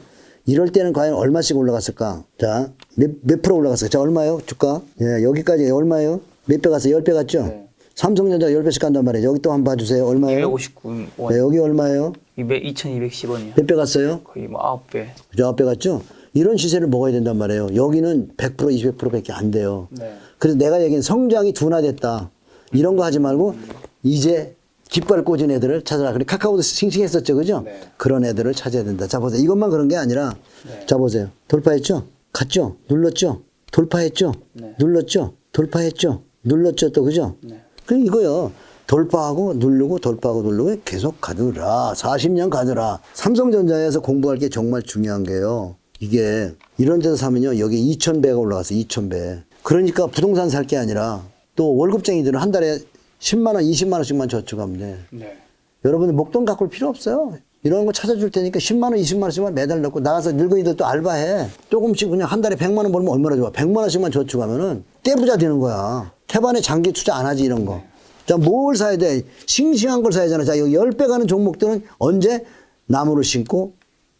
이럴 때는 과연 얼마씩 올라갔을까? 자, 몇 프로 올라갔을까? 자, 얼마요? 주가? 예, 여기까지 얼마요? 몇 배 갔어요? 10배 갔죠? 네. 삼성전자 10배씩 간단 말이에요. 여기 또 한번 봐주세요. 얼마예요? 259원. 네, 여기 얼마예요? 2210원이요. 몇 배 갔어요? 거의 뭐 9배. 그죠? 9배 갔죠? 이런 시세를 먹어야 된단 말이에요. 여기는 100%, 200% 밖에 안 돼요. 네. 그래서 내가 얘기한 성장이 둔화됐다. 이런 거 하지 말고 이제 깃발 꽂은 애들을 찾아라. 그래 카카오도 싱싱했었죠. 그죠? 네. 그런 애들을 찾아야 된다. 자 보세요. 이것만 그런 게 아니라 네. 자 보세요. 돌파했죠? 갔죠? 눌렀죠? 돌파했죠? 네. 눌렀죠? 돌파했죠? 눌렀죠? 또 그죠? 네. 그 이거요. 돌파하고 누르고 돌파하고 누르고 계속 가더라. 40년 가더라. 삼성전자에서 공부할 게 정말 중요한 게요. 이게 이런 데서 사면요. 여기 2,000배가 올라갔어요. 2,000배. 그러니까 부동산 살 게 아니라 또 월급쟁이들은 한 달에 10만 원, 20만 원씩만 저축하면 돼. 네. 여러분들 목돈 가꿀 필요 없어요. 이런 거 찾아줄 테니까 10만 원, 20만 원씩만 매달 넣고 나가서 늙은이들 또 알바해. 조금씩 그냥 한 달에 100만 원 벌면 얼마나 좋아. 100만 원씩만 저축하면은 떼부자 되는 거야. 태반에 장기 투자 안 하지 이런 거. 자, 뭘 사야 돼? 싱싱한 걸 사야 되잖아. 자, 여기 10배 가는 종목들은 언제 나무를 심고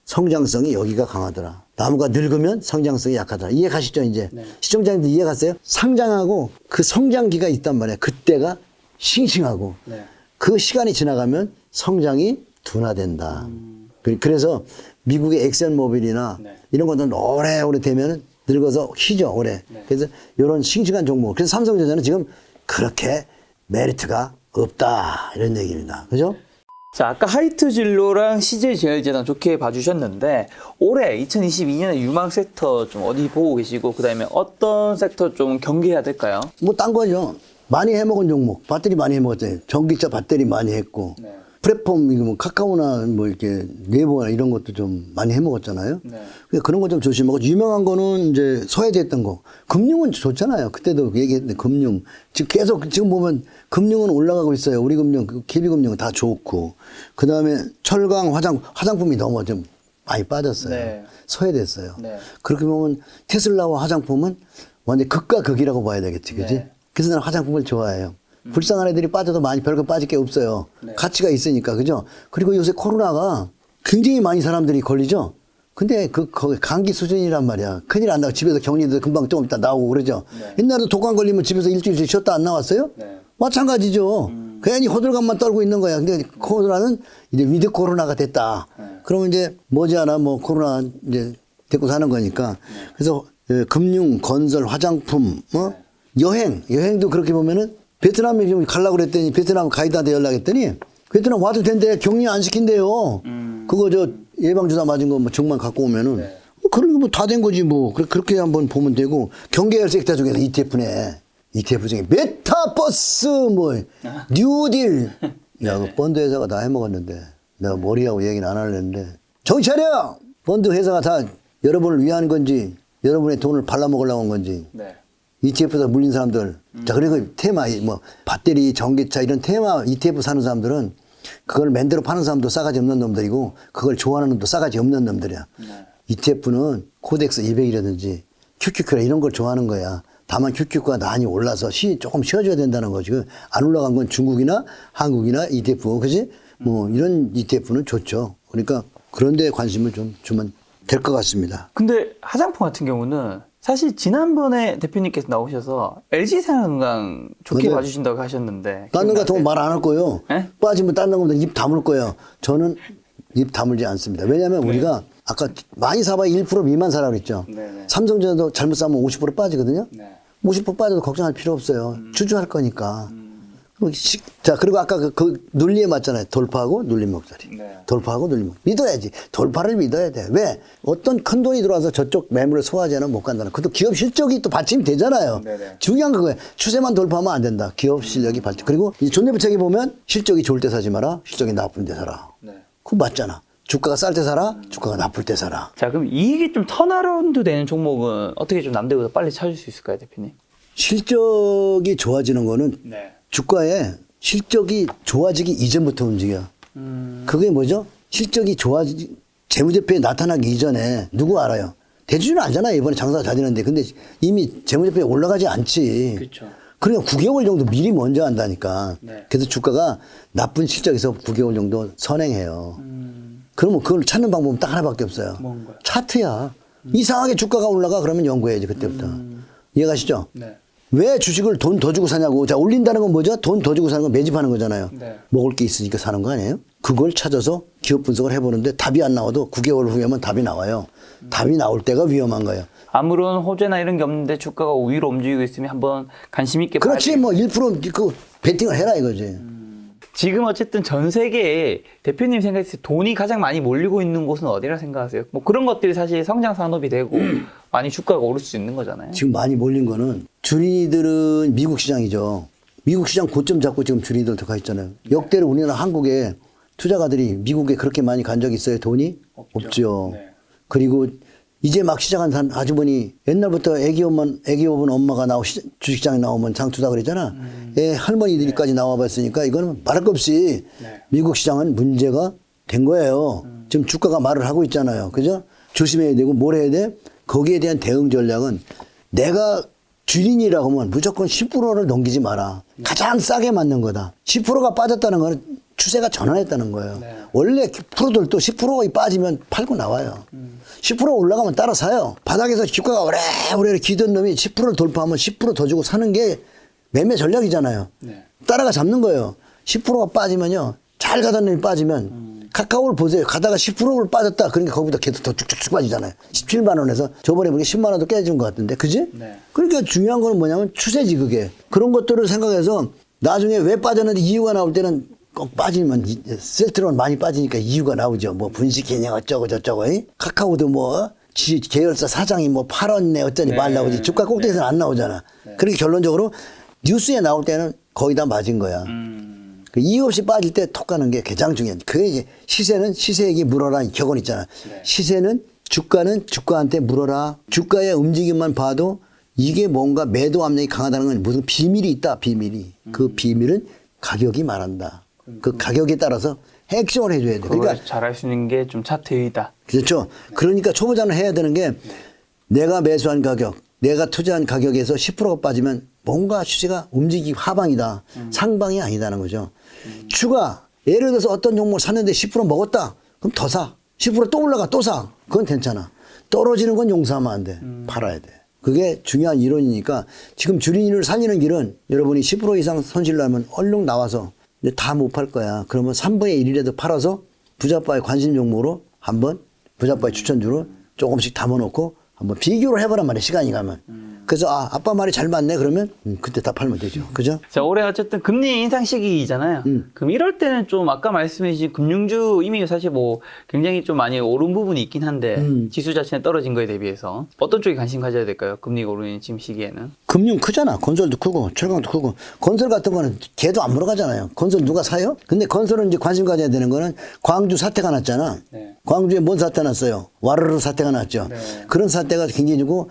성장성이 여기가 강하더라. 나무가 늙으면 성장성이 약하더라. 이해 가시죠, 이제? 네. 시청자님들 이해 갔어요? 상장하고 그 성장기가 있단 말이에요. 그때가 싱싱하고 네. 그 시간이 지나가면 성장이 둔화된다. 그래서 미국의 엑셀모빌이나 네. 이런 것들은 오래오래 되면 늙어서 희죠, 오래. 네. 그래서 이런 싱싱한 종목. 그래서 삼성전자는 지금 그렇게 메리트가 없다. 이런 얘기입니다. 그죠? 자, 아까 하이트 진로랑 CJ제일제당 좋게 봐주셨는데 올해 2022년에 유망 섹터 좀 어디 보고 계시고 그다음에 어떤 섹터 좀 경계해야 될까요? 뭐 딴 거죠. 많이 해먹은 종목. 배터리 많이 해먹었잖아요. 전기차 배터리 많이 했고. 네. 플랫폼, 이거 뭐 카카오나 뭐 이렇게 네이버나 이런 것도 좀 많이 해먹었잖아요. 네. 그러니까 그런 거 좀 조심하고. 유명한 거는 이제 소외됐던 거. 금융은 좋잖아요. 그때도 얘기했는데 금융. 지금 계속 지금 보면 금융은 올라가고 있어요. 우리 금융, KB금융은 다 좋고. 그 다음에 철강, 화장품이 너무 좀 많이 빠졌어요. 네. 소외됐어요. 네. 그렇게 보면 테슬라와 화장품은 완전 극과 극이라고 봐야 되겠지, 그지? 네. 그래서 나는 화장품을 좋아해요. 불쌍한 애들이 빠져도 많이 별거 빠질 게 없어요. 네. 가치가 있으니까, 그죠? 그리고 요새 코로나가 굉장히 많이 사람들이 걸리죠? 근데 거기 감기 수준이란 말이야. 큰일 안 나고 집에서 격리도 금방 좀 이따 나오고 그러죠? 네. 옛날에도 독감 걸리면 집에서 일주일씩 쉬었다 안 나왔어요? 네. 마찬가지죠. 괜히 호들갑만 떨고 있는 거야. 근데 코로나는 이제 위드 코로나가 됐다. 네. 그러면 이제 머지않아 뭐 코로나 이제 데리고 사는 거니까. 그래서 금융, 건설, 화장품, 여행도 그렇게 보면은 베트남에 좀 가려고 그랬더니 베트남 가이드한테 연락했더니 베트남 와도 된대. 격리 안 시킨대요. 그거 저 예방주사 맞은 거 뭐 증만 갖고 오면은 네. 그런 거 다 된 거지 뭐. 그렇게 한번 보면 되고 경계열 섹터 중에서 ETF네. ETF 중에 메타버스 뭐 뉴딜. 야, 그 펀드 회사가 다 해먹었는데 내가 머리하고 얘기는 안 하려는데 정신 차려. 펀드 회사가 다 여러분을 위한 건지 여러분의 돈을 발라먹으려고 한 건지 네. ETF에서 물린 사람들. 자, 그리고 테마, 뭐, 배터리, 전기차 이런 테마 ETF 사는 사람들은 그걸 만들어 파는 사람도 싸가지 없는 놈들이고 그걸 좋아하는 놈도 싸가지 없는 놈들이야. 네. ETF는 코덱스 200이라든지 QQQ라 이런 걸 좋아하는 거야. 다만 QQQ가 많이 올라서 조금 쉬어줘야 된다는 거지. 안 올라간 건 중국이나 한국이나 ETF, 그지? 뭐, 이런 ETF는 좋죠. 그러니까 그런 데 관심을 좀 주면 될 것 같습니다. 근데 화장품 같은 경우는 사실 지난번에 대표님께서 나오셔서 LG생활건강 좋게 맞아요. 봐주신다고 하셨는데 딴 놈 같은 건 말 안 할 거예요. 네? 빠지면 딴 놈들 입 다물 거예요. 저는 입 다물지 않습니다. 왜냐하면 우리가 아까 많이 사봐야 1% 미만 사라고 그랬죠. 네네. 삼성전자도 잘못 사면 50% 빠지거든요. 네. 50% 빠져도 걱정할 필요 없어요. 주주할 거니까. 자, 그리고 아까 그 논리에 맞잖아요. 돌파하고 눌림 목소리. 네. 돌파하고 눌림 목소리. 믿어야지. 돌파를 믿어야 돼. 왜? 어떤 큰 돈이 들어와서 저쪽 매물을 소화하지 않으면 못 간다는. 그것도 기업 실적이 또 받침이 되잖아요. 네네. 중요한 그거예요. 추세만 돌파하면 안 된다. 기업 실력이 받침. 그리고 이 존대부책에 보면 실적이 좋을 때 사지 마라. 실적이 나쁠 때 사라. 네. 그거 맞잖아. 주가가 쌀 때 사라. 주가가 나쁠 때 사라. 자, 그럼 이익이 좀 턴어라운드 되는 종목은 어떻게 좀 남들보다 빨리 찾을 수 있을까요, 대표님? 실적이 좋아지는 거는 네. 주가에 실적이 좋아지기 이전부터 움직여. 그게 뭐죠? 실적이 재무제표에 나타나기 이전에 누구 알아요? 대주주는 알잖아요. 이번에 장사가 잘 되는데. 근데 이미 재무제표에 올라가지 않지. 그렇죠. 그러니까 9개월 정도 미리 먼저 한다니까. 네. 그래서 주가가 나쁜 실적에서 9개월 정도 선행해요. 그러면 그걸 찾는 방법은 딱 하나밖에 없어요. 뭔가요? 차트야. 이상하게 주가가 올라가 그러면 연구해야지 그때부터. 이해가시죠? 네. 왜 주식을 돈 더 주고 사냐고. 자, 올린다는 건 뭐죠? 돈 더 주고 사는 건 매집하는 거잖아요. 네. 먹을 게 있으니까 사는 거 아니에요? 그걸 찾아서 기업 분석을 해보는데 답이 안 나와도 9개월 후에만 답이 나와요. 답이 나올 때가 위험한 거예요. 아무런 호재나 이런 게 없는데 주가가 위로 움직이고 있으면 한번 관심 있게 봐야 그렇지, 뭐 1% 베팅을 해라 이거지. 지금 어쨌든 전 세계에 대표님 생각했을 때 돈이 가장 많이 몰리고 있는 곳은 어디라 생각하세요? 뭐 그런 것들이 사실 성장 산업이 되고 많이 주가가 오를 수 있는 거잖아요. 지금 많이 몰린 거는 주린이들은 미국 시장이죠. 미국 시장 고점 잡고 지금 주린이들 들어가 있잖아요. 역대로 우리나라 한국에 투자가들이 미국에 그렇게 많이 간 적이 있어요? 돈이? 없죠. 네. 그리고 이제 막 시작한 아주머니 옛날부터 애기업은 엄마가 주식장에 나오면 장투다 그랬잖아. 할머니들까지 나와봤으니까 이거는 말할 것 없이 네. 미국 시장은 문제가 된 거예요. 지금 주가가 말을 하고 있잖아요. 그죠? 조심해야 되고 뭘 해야 돼? 거기에 대한 대응 전략은 내가 주린이라고 하면 무조건 10%를 넘기지 마라. 가장 싸게 맞는 거다. 10%가 빠졌다는 거는 추세가 전환했다는 거예요. 네. 원래 프로들도 10%가 빠지면 팔고 나와요. 10% 올라가면 따라 사요. 바닥에서 주가가 오래오래 기던 놈이 10%를 돌파하면 10% 더 주고 사는 게 매매 전략이잖아요. 네. 따라가 잡는 거예요. 10%가 빠지면요. 잘 가던 놈이 빠지면 카카오를 보세요. 가다가 10%를 빠졌다. 그러니까 거기보다 계속 더 쭉쭉쭉 빠지잖아요. 17만 원에서 저번에 보니까 10만 원도 깨진 것 같은데. 그지? 네. 그러니까 중요한 거는 뭐냐면 추세지 그게. 그런 것들을 생각해서 나중에 왜 빠졌는데 이유가 나올 때는 꼭 빠지면 셀트론 많이 빠지니까 이유가 나오죠. 뭐 분식 개념 어쩌고 저쩌고. 카카오도 뭐 계열사 사장이 뭐 팔았네 어쩌니 말 나오지. 주가 꼭대기에서는 안 나오잖아. 그러니까 결론적으로 뉴스에 나올 때는 거의 다 맞은 거야. 그 이유 없이 빠질 때 톡 가는 게 가장 중요해. 그게 이제 시세는 시세에게 물어라 격언 있잖아. 네. 시세는 주가한테 물어라. 주가의 움직임만 봐도 이게 뭔가 매도 압력이 강하다는 건 무슨 비밀이 있다. 비밀이. 그 비밀은 가격이 말한다. 그 가격에 따라서 액션을 해줘야 돼. 그걸 그러니까 잘할 수 있는 게 좀 차트위다. 그렇죠. 그러니까 초보자는 해야 되는 게 내가 매수한 가격, 내가 투자한 가격에서 10%가 빠지면 뭔가 주식가 움직이기 하방이다. 상방이 아니다는 거죠. 추가, 예를 들어서 어떤 종목을 샀는데 10% 먹었다. 그럼 더 사. 10%또 올라가 또 사. 그건 괜찮아. 떨어지는 건 용서하면 안 돼. 팔아야 돼. 그게 중요한 이론이니까 지금 주린이를 살리는 길은 여러분이 10% 이상 손실 나면 얼른 나와서 근데 다 못 팔 거야. 그러면 3분의 1이라도 팔아서 부자빠의 관심 종목으로 한번 부자빠의 추천주로 조금씩 담아놓고 한번 비교를 해보란 말이야. 시간이 가면. 그래서 아빠 말이 잘 맞네 그러면 그때 다 팔면 되죠. 그죠? 자, 올해 어쨌든 금리 인상 시기잖아요. 그럼 이럴 때는 좀 아까 말씀해 주신 금융주 이미 사실 뭐 굉장히 좀 많이 오른 부분이 있긴 한데 지수 자체는 떨어진 거에 대비해서 어떤 쪽에 관심 가져야 될까요? 금리가 오르는 지금 시기에는. 금융 크잖아. 건설도 크고 철강도 크고 건설 같은 거는 걔도 안 물어가잖아요. 건설 누가 사요? 근데 건설은 이제 관심 가져야 되는 거는 광주 사태가 났잖아. 네. 광주에 뭔 사태 났어요? 와르르 사태가 났죠. 네. 그런 사태가 굉장히 주고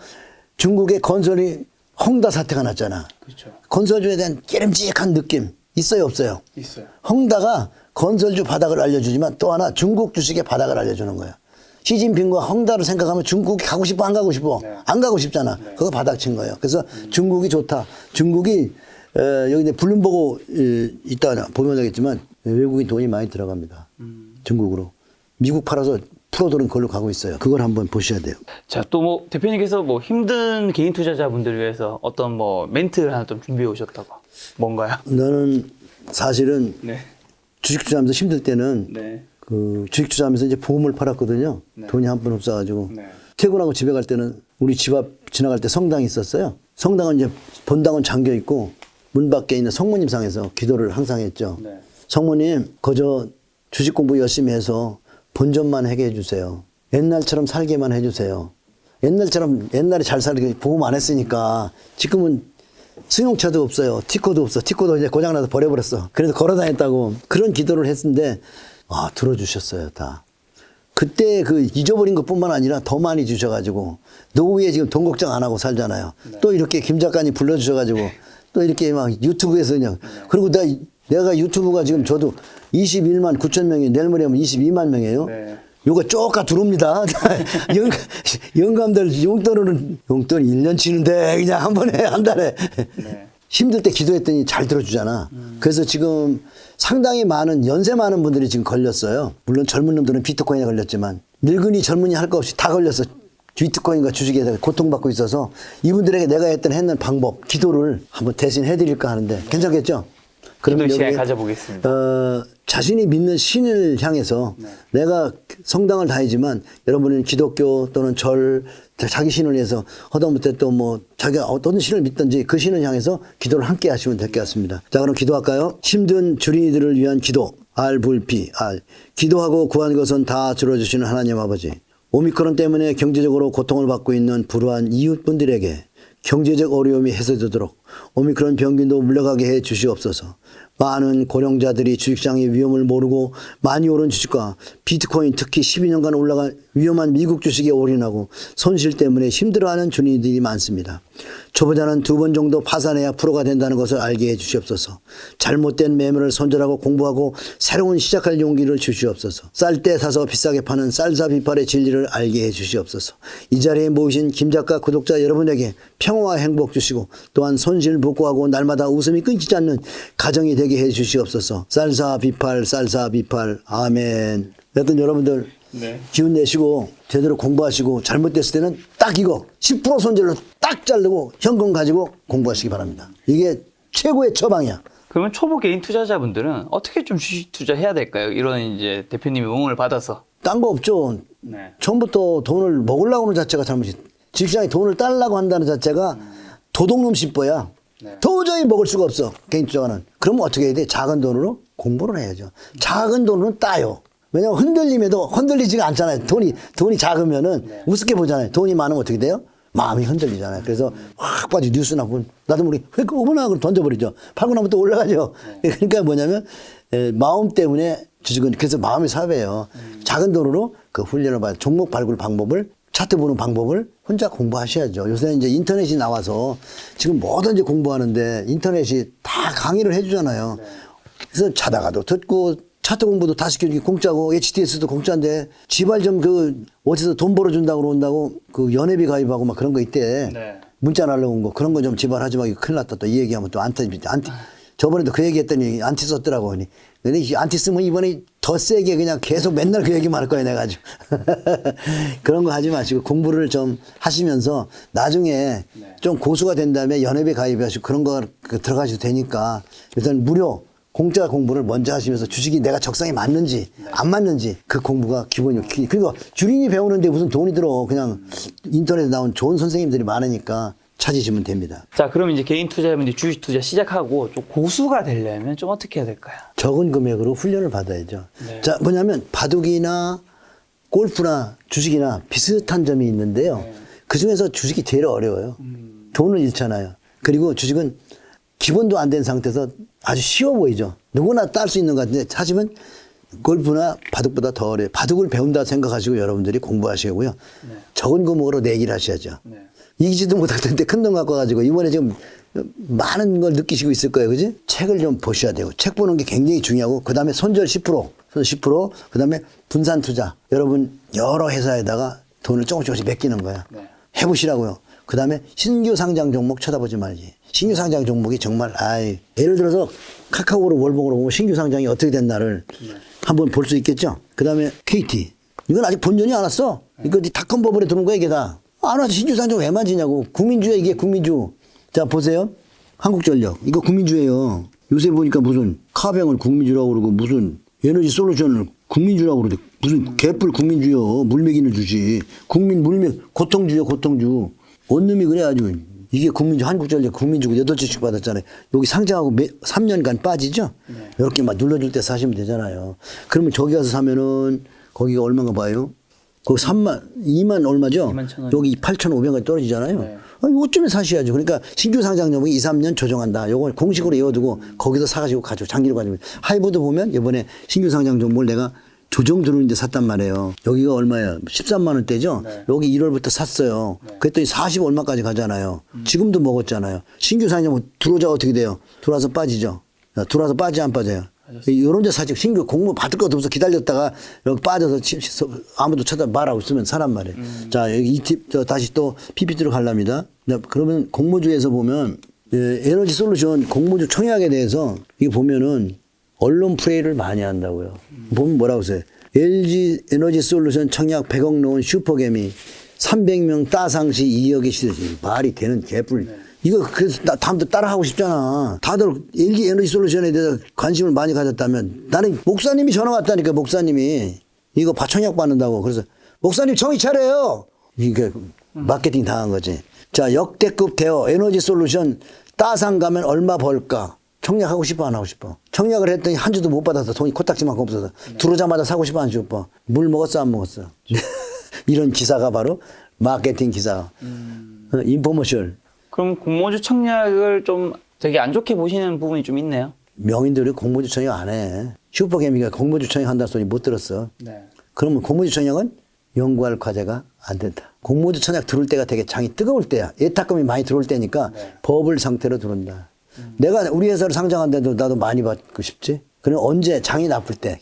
중국의 건설이 헝다 사태가 났잖아. 그렇죠. 건설주에 대한 깨름직한 느낌 있어요 없어요? 있어요. 헝다가 건설주 바닥을 알려주지만 또 하나 중국 주식의 바닥을 알려주는 거야. 시진핑과 헝다를 생각하면 중국이 가고 싶어 안 가고 싶어? 네. 안 가고 싶잖아. 네. 그거 바닥 친 거예요. 그래서 중국이 좋다. 중국이 여기 이제 블룸버그 있다 보면 알겠지만 외국인 돈이 많이 들어갑니다. 중국으로. 미국 팔아서 프로들은 그걸로 가고 있어요. 그걸 한번 보셔야 돼요. 자, 또 뭐 대표님께서 뭐 힘든 개인 투자자분들을 위해서 어떤 뭐 멘트를 하나 좀 준비해 오셨다고. 뭔가요? 나는 사실은 네. 주식 투자하면서 힘들 때는 네. 그 주식 투자하면서 이제 보험을 팔았거든요. 네. 돈이 한 푼 없어가지고. 네. 퇴근하고 집에 갈 때는 우리 집 앞 지나갈 때 성당이 있었어요. 성당은 이제 본당은 잠겨 있고 문 밖에 있는 성모님 상에서 기도를 항상 했죠. 네. 성모님, 그저 주식 공부 열심히 해서 본전만 하게 해주세요. 옛날처럼 살게만 해주세요. 옛날에 잘 살게 보험 안 했으니까 지금은 승용차도 없어요. 티코도 없어. 티코도 이제 고장나서 버려버렸어. 그래서 걸어 다녔다고 그런 기도를 했는데 들어주셨어요, 다. 그때 그 잊어버린 것 뿐만 아니라 더 많이 주셔가지고 노후에 지금 돈 걱정 안 하고 살잖아요. 네. 또 이렇게 김 작가님 불러주셔가지고 또 이렇게 막 유튜브에서 그냥 그리고 내가 유튜브가 지금 저도 21만 9천 명이 내일 모레 하면 22만 명이에요. 네. 요거 쪼까 들어옵니다. 영감들 용돈 1년 치는데 그냥 한 번에 한 달에 네. 힘들 때 기도했더니 잘 들어주잖아. 그래서 지금 상당히 많은 연세 많은 분들이 지금 걸렸어요. 물론 젊은 놈들은 비트코인에 걸렸지만 늙은이 젊은이 할 거 없이 다 걸렸어. 비트코인과 주식에 대해 고통받고 있어서 이분들에게 내가 했는 방법, 기도를 한번 대신 해드릴까 하는데 괜찮겠죠? 기도 시간 여기, 가져보겠습니다. 자신이 믿는 신을 향해서 내가 성당을 다니지만 여러분은 기독교 또는 절, 자기 신을 위해서 하다못해 또 뭐 자기가 어떤 신을 믿든지 그 신을 향해서 기도를 함께 하시면 될 것 같습니다. 자, 그럼 기도할까요? 힘든 주린이들을 위한 기도. 알불피 알. 기도하고 구한 것은 다 들어주시는 하나님 아버지. 오미크론 때문에 경제적으로 고통을 받고 있는 불우한 이웃분들에게 경제적 어려움이 해소되도록 오미크론 병균도 물러가게 해 주시옵소서. 많은 고령자들이 주식시장의 위험을 모르고 많이 오른 주식과 비트코인 특히 12년간 올라간 위험한 미국 주식에 올인하고 손실 때문에 힘들어하는 주민들이 많습니다. 초보자는 2번 정도 파산해야 프로가 된다는 것을 알게 해 주시옵소서. 잘못된 매매를 손절하고 공부하고 새로운 시작할 용기를 주시옵소서. 쌀 때 사서 비싸게 파는 쌀사비팔의 진리를 알게 해 주시옵소서. 이 자리에 모이신 김 작가 구독자 여러분에게 평화와 행복 주시고 또한 손실 복구하고 날마다 웃음이 끊기지 않는 가정이 되게 해 주시옵소서. 쌀사비팔 아멘. 여튼 여러분들 네. 기운 내시고 제대로 공부하시고 잘못됐을 때는 딱 이거 10% 손절로 딱 자르고 현금 가지고 공부하시기 바랍니다. 이게 최고의 처방이야. 그러면 초보 개인 투자자분들은 어떻게 좀 주식 투자해야 될까요? 이런 이제 대표님의 응원을 받아서. 딴 거 없죠. 네. 처음부터 돈을 먹으려고 하는 자체가 잘못이. 주식시장에 돈을 따려고 한다는 자체가 도둑놈 심보야. 네. 도저히 먹을 수가 없어. 개인 투자가는. 그러면 어떻게 해야 돼? 작은 돈으로 공부를 해야죠. 작은 돈으로는 따요. 왜냐면 흔들림에도 흔들리지가 않잖아요. 돈이 작으면은 우습게 보잖아요. 돈이 많으면 어떻게 돼요? 마음이 흔들리잖아요. 그래서 확 빠지 뉴스나 보면 나도 모르게 왜 어머나 그걸 던져버리죠. 팔고 나면 또 올라가죠. 그러니까 뭐냐면 마음 때문에 주식은 그래서 마음이 사배예요. 작은 돈으로 그 훈련을 받아 종목 발굴 방법을 차트 보는 방법을 혼자 공부하셔야죠. 요새는 이제 인터넷이 나와서 지금 뭐든지 공부하는데 인터넷이 다 강의를 해주잖아요. 그래서 자다가도 듣고 차트 공부도 다 시켜주기 공짜고 HTS도 공짜인데 지발 좀 그 어디서 돈 벌어준다고 그런다고 그 연회비 가입하고 막 그런 거 있대. 네. 문자 문자 날라온 거 그런 거 좀 지발 하지 마. 이거 큰일 났다. 또 이 얘기하면 또 안티 저번에도 그 얘기했더니 안티 썼더라고. 근데 이 안티 쓰면 이번에 더 세게 그냥 계속 맨날 그 얘기만 할 거야 내가 아주. 그런 거 하지 마시고 공부를 좀 하시면서 나중에 좀 고수가 된 다음에 연회비 가입하시고 그런 거 들어가셔도 되니까 일단 무료 공짜 공부를 먼저 하시면서 주식이 내가 적성에 맞는지 안 맞는지 그 공부가 기본이고 그리고 주린이 배우는데 무슨 돈이 들어. 그냥 인터넷에 나온 좋은 선생님들이 많으니까 찾으시면 됩니다. 자, 그럼 이제 개인 투자자분들이 주식 투자 시작하고 좀 고수가 되려면 좀 어떻게 해야 될까요? 적은 금액으로 훈련을 받아야죠. 네. 자, 뭐냐면 바둑이나 골프나 주식이나 비슷한 점이 있는데요. 그 중에서 주식이 제일 어려워요. 돈을 잃잖아요. 그리고 주식은 기본도 안 된 상태에서 아주 쉬워 보이죠. 누구나 딸 수 있는 것 같은데 하지만 골프나 바둑보다 더 어려워요. 바둑을 배운다 생각하시고 여러분들이 공부하시고요. 적은 금액으로 내기를 하셔야죠. 이기지도 못할 텐데 큰 돈 갖고 가지고 이번에 지금 많은 걸 느끼시고 있을 거예요. 그지? 책을 좀 보셔야 되고 책 보는 게 굉장히 중요하고 그 다음에 손절 10%, 그 다음에 분산 투자. 여러분 여러 회사에다가 돈을 조금씩 맡기는 거야. 해보시라고요. 그 다음에 신규 상장 종목 쳐다보지 말지. 신규 상장 종목이 정말 예를 들어서 카카오로 월봉으로 보면 신규 상장이 어떻게 됐나를 한번 볼 수 있겠죠. 그 다음에 KT. 이건 아직 본전이 안 왔어. 이거 닷컴 버블에 들어온 거야 이게 다. 안 와서 신규 상장 왜 만지냐고. 국민주야 이게 국민주. 자 보세요. 한국전력 이거 국민주예요. 요새 보니까 무슨 카뱅을 국민주라고 그러고 무슨 에너지 솔루션을 국민주라고 그러고 무슨 개뿔 국민주요. 물매기는 주지. 국민 물매 고통주요 고통주. 원룸이 그래 아주. 이게 국민주 한국전력 국민주고 8주씩 받았잖아요. 여기 상장하고 3년간 빠지죠. 이렇게 막 눌러줄 때 사시면 되잖아요. 그러면 저기 가서 사면은 거기가 얼마인가 봐요. 거기 2만 얼마죠? 21,000원. 여기 8,500원까지 떨어지잖아요. 요쯤에 사셔야죠. 그러니까 신규 상장 여부 2, 3년 조정한다. 요걸 공식으로 외워두고 거기서 사가지고 장기로 가지고. 하이브도 보면 이번에 신규 상장 종목을 내가 조정 들어오는데 샀단 말이에요. 여기가 얼마예요? 13만 원대죠? 여기 1월부터 샀어요. 그랬더니 40 얼마까지 가잖아요. 지금도 먹었잖아요. 신규 상장 들어오자 어떻게 돼요? 들어와서 빠지죠. 들어와서 빠지 안 빠져요? 이런 데 사직 신규 공모 받을 것도 없어 기다렸다가 여기 빠져서 아무도 쳐다 말하고 있으면 사람 말이에요. 자, 여기 이 팁, 다시 또 PPT로 가랍니다. 그러면 공모주에서 보면 에너지 솔루션 공모주 청약에 대해서 이게 보면은 언론 플레이를 많이 한다고요. 보면 뭐라고 써요? LG 에너지 솔루션 청약 100억 넣은 슈퍼개미 300명 따상시 2억의 시대지. 말이 되는 개뿔. 이거 그래서 다음부터 따라하고 싶잖아. 다들 LG 에너지 솔루션에 대해서 관심을 많이 가졌다면 나는 목사님이 전화 왔다니까 목사님이 이거 청약 받는다고. 그래서 목사님 정신 차려요. 이게 마케팅 당한 거지. 자, 역대급 대어 에너지 솔루션 따상 가면 얼마 벌까? 청약하고 싶어 안 하고 싶어? 청약을 했더니 한 주도 못 받아서 돈이 코딱지만큼 없어서 들어오자마자 사고 싶어 안 싶어? 물 먹었어 안 먹었어? 이런 기사가 바로 마케팅 기사. 인포머셜. 그럼 공모주 청약을 좀 되게 안 좋게 보시는 부분이 좀 있네요. 명인들이 공모주 청약 안 해. 슈퍼개미가 공모주 청약 한다는 소리 못 들었어. 그러면 공모주 청약은 연구할 과제가 안 된다. 공모주 청약 들어올 때가 되게 장이 뜨거울 때야. 예탁금이 많이 들어올 때니까 버블 상태로 들어온다. 내가 우리 회사를 상장한데도 나도 많이 받고 싶지. 그럼 언제 장이 나쁠 때,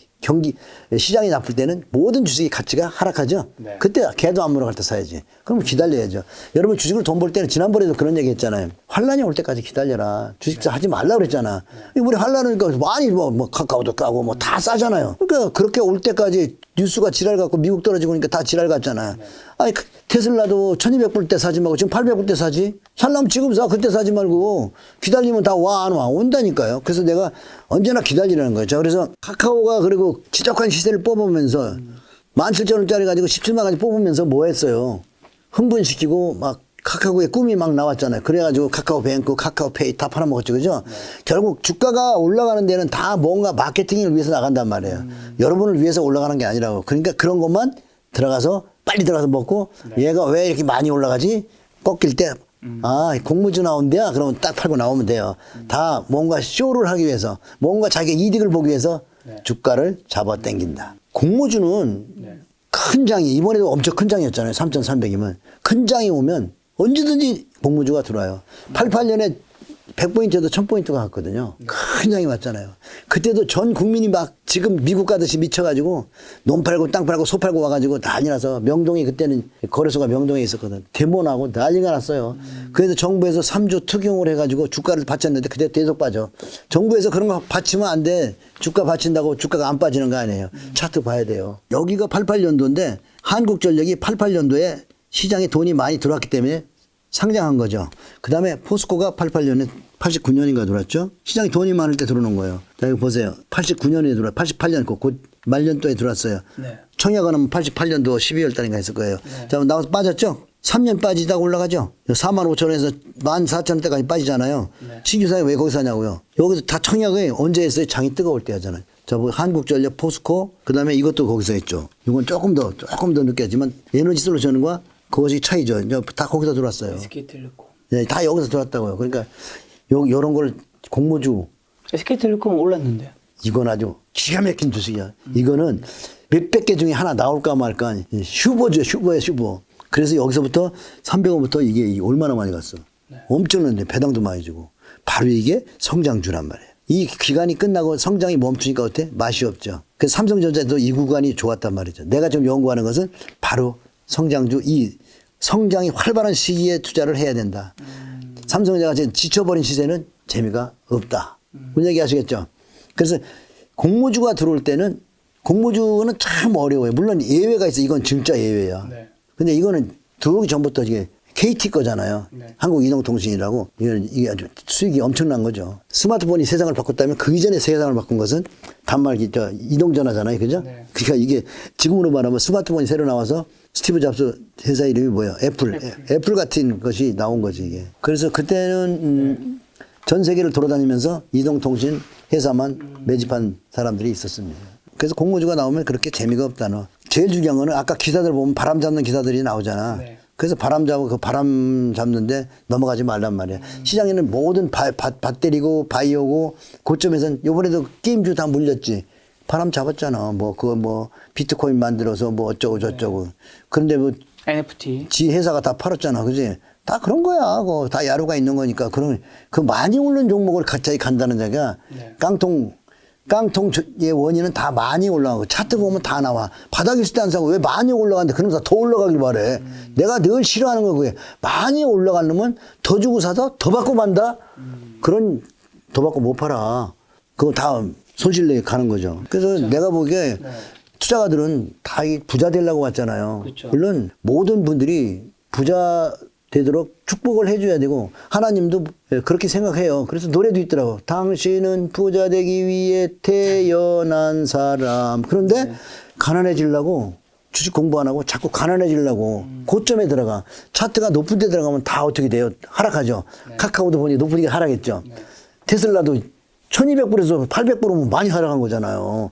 시장이 나쁠 때는 모든 주식의 가치가 하락하죠. 그때 개도 안 물어갈 때 사야지. 그럼 기다려야죠. 여러분 주식으로 돈 벌 때는 지난번에도 그런 얘기 했잖아요. 환란이 올 때까지 기다려라. 주식 하지 말라 그랬잖아. 우리 환란 오니까 많이 뭐 카카오도 까고 뭐 다 싸잖아요. 그러니까 그렇게 올 때까지 뉴스가 지랄 같고 미국 떨어지고 그러니까 다 지랄 같잖아요. 아니 테슬라도 1200불 때 사지 말고 지금 800불 때 사지. 살려면 지금 사. 그때 사지 말고 기다리면 다 와 안 와. 온다니까요. 그래서 내가 언제나 기다리라는 거예요. 자, 그래서 카카오가 그리고 지적한 시세를 뽑으면서 17,000원짜리 가지고 17만까지 뽑으면서 뭐 했어요. 흥분시키고 막 카카오의 꿈이 막 나왔잖아요. 그래가지고 카카오뱅크, 카카오페이 다 팔아먹었죠. 그죠? 결국 주가가 올라가는 데는 다 뭔가 마케팅을 위해서 나간단 말이에요. 여러분을 위해서 올라가는 게 아니라고. 그러니까 그런 것만 들어가서 빨리 들어가서 먹고 얘가 왜 이렇게 많이 올라가지? 꺾일 때 공모주 나온대야? 그러면 딱 팔고 나오면 돼요. 다 뭔가 쇼를 하기 위해서 뭔가 자기가 이득을 보기 위해서 주가를 잡아당긴다. 공모주는 큰 장이 이번에도 엄청 큰 장이었잖아요. 3,300이면 큰 장이 오면 언제든지 공모주가 들어와요. 88년에 100포인트에도 1000포인트가 갔거든요. 큰 장이 왔잖아요. 그때도 전 국민이 막 지금 미국 가듯이 미쳐가지고 논 팔고 땅 팔고 소 팔고 와가지고 난리 나서 명동이 그때는 거래소가 명동에 있었거든. 데모나고 난리가 났어요. 그래서 정부에서 3조 특용을 해가지고 주가를 받쳤는데 그때 계속 빠져. 정부에서 그런 거 받치면 안 돼. 주가 받친다고 주가가 안 빠지는 거 아니에요. 차트 봐야 돼요. 여기가 88년도인데 한국전력이 88년도에 시장에 돈이 많이 들어왔기 때문에 상장한 거죠. 그 다음에 포스코가 88년에 89년인가 들어왔죠. 시장에 돈이 많을 때 들어오는 거예요. 자, 이거 보세요. 89년에 들어와, 88년, 곧 말년도에 들어왔어요. 네. 청약은 88년도 12월 달인가 했을 거예요. 자, 나와서 빠졌죠? 3년 빠지다가 올라가죠? 4만 5천원에서 14,000원대까지 빠지잖아요. 신규 사에 왜 거기 사냐고요? 여기서 다 청약이 언제 했어요? 장이 뜨거울 때 하잖아요. 자, 뭐 한국전력, 포스코, 그 다음에 이것도 거기서 했죠. 이건 조금 더 늦게 했지만 에너지 솔루션과 그것이 차이죠. 이제 다 거기서 들어왔어요. SK텔레콤. 네, 다 여기서 들어왔다고요. 그러니까 요런 걸 공모주 SK텔레콤은 올랐는데. 이건 아주 기가 막힌 주식이야. 이거는 몇백 개 중에 하나 나올까 말까. 슈퍼죠. 슈퍼야 슈퍼. 그래서 여기서부터 300원부터 이게 얼마나 많이 갔어. 엄청난데 배당도 많이 주고. 바로 이게 성장주란 말이에요. 이 기간이 끝나고 성장이 멈추니까 어때? 맛이 없죠. 그래서 삼성전자도 이 구간이 좋았단 말이죠. 내가 좀 연구하는 것은 바로 성장주, 이 성장이 활발한 시기에 투자를 해야 된다. 삼성전자가 지금 지쳐버린 시세는 재미가 없다. 그런 얘기 하시겠죠? 그래서 공모주가 들어올 때는 공모주는 참 어려워요. 물론 예외가 있어. 이건 진짜 예외야. 네. 근데 이거는 들어오기 전부터 이게 KT 거잖아요. 네. 한국이동통신이라고. 이게 아주 수익이 엄청난 거죠. 스마트폰이 세상을 바꿨다면 그 이전에 세상을 바꾼 것은 단말기, 이동전화잖아요. 그죠? 네. 그러니까 이게 지금으로 말하면 스마트폰이 새로 나와서 스티브 잡스 회사 이름이 뭐예요? 애플 같은 것이 나온 거지, 이게. 그래서 그때는, 전 세계를 돌아다니면서 이동통신 회사만 매집한 사람들이 있었습니다. 그래서 공모주가 나오면 그렇게 재미가 없다는. 제일 중요한 거는 아까 기사들 보면 바람 잡는 기사들이 나오잖아. 네. 그래서 바람 잡고 그 바람 잡는데 넘어가지 말란 말이야. 시장에는 모든 배터리고 바이오고 고점에선 요번에도 게임주 다 물렸지. 바람 잡았잖아. 비트코인 만들어서 뭐 어쩌고 저쩌고. 그런데 뭐 NFT. 지 회사가 다 팔았잖아. 그지? 다 그런 거야. 그거 다 야루가 있는 거니까. 그 많이 오른 종목을 갑자기 간다는 자가 네. 깡통의 원인은 다 많이 올라가고 차트 보면 다 나와. 바닥 있을 때 안 사고 왜 많이 올라가는데 그러면서 더 올라가길 바래. 내가 늘 싫어하는 거 그게. 많이 올라간 놈은 더 주고 사서 더 받고 만다. 그런 더 받고 못 팔아. 그거 다 손실내 가는 거죠. 그래서 그렇죠. 내가 보기에 투자가들은 다 부자 되려고 왔잖아요. 그렇죠. 물론 모든 분들이 부자 되도록 축복을 해줘야 되고 하나님도 그렇게 생각해요. 그래서 노래도 있더라고. 당신은 부자 되기 위해 태어난 사람. 그런데 가난해지려고 주식 공부 안 하고 자꾸 가난해지려고 고점에 들어가. 차트가 높은 데 들어가면 다 어떻게 돼요? 하락하죠. 카카오도 보니 높으니까 하락했죠. 테슬라도 1200불에서 800불이면 많이 하락한 거잖아요.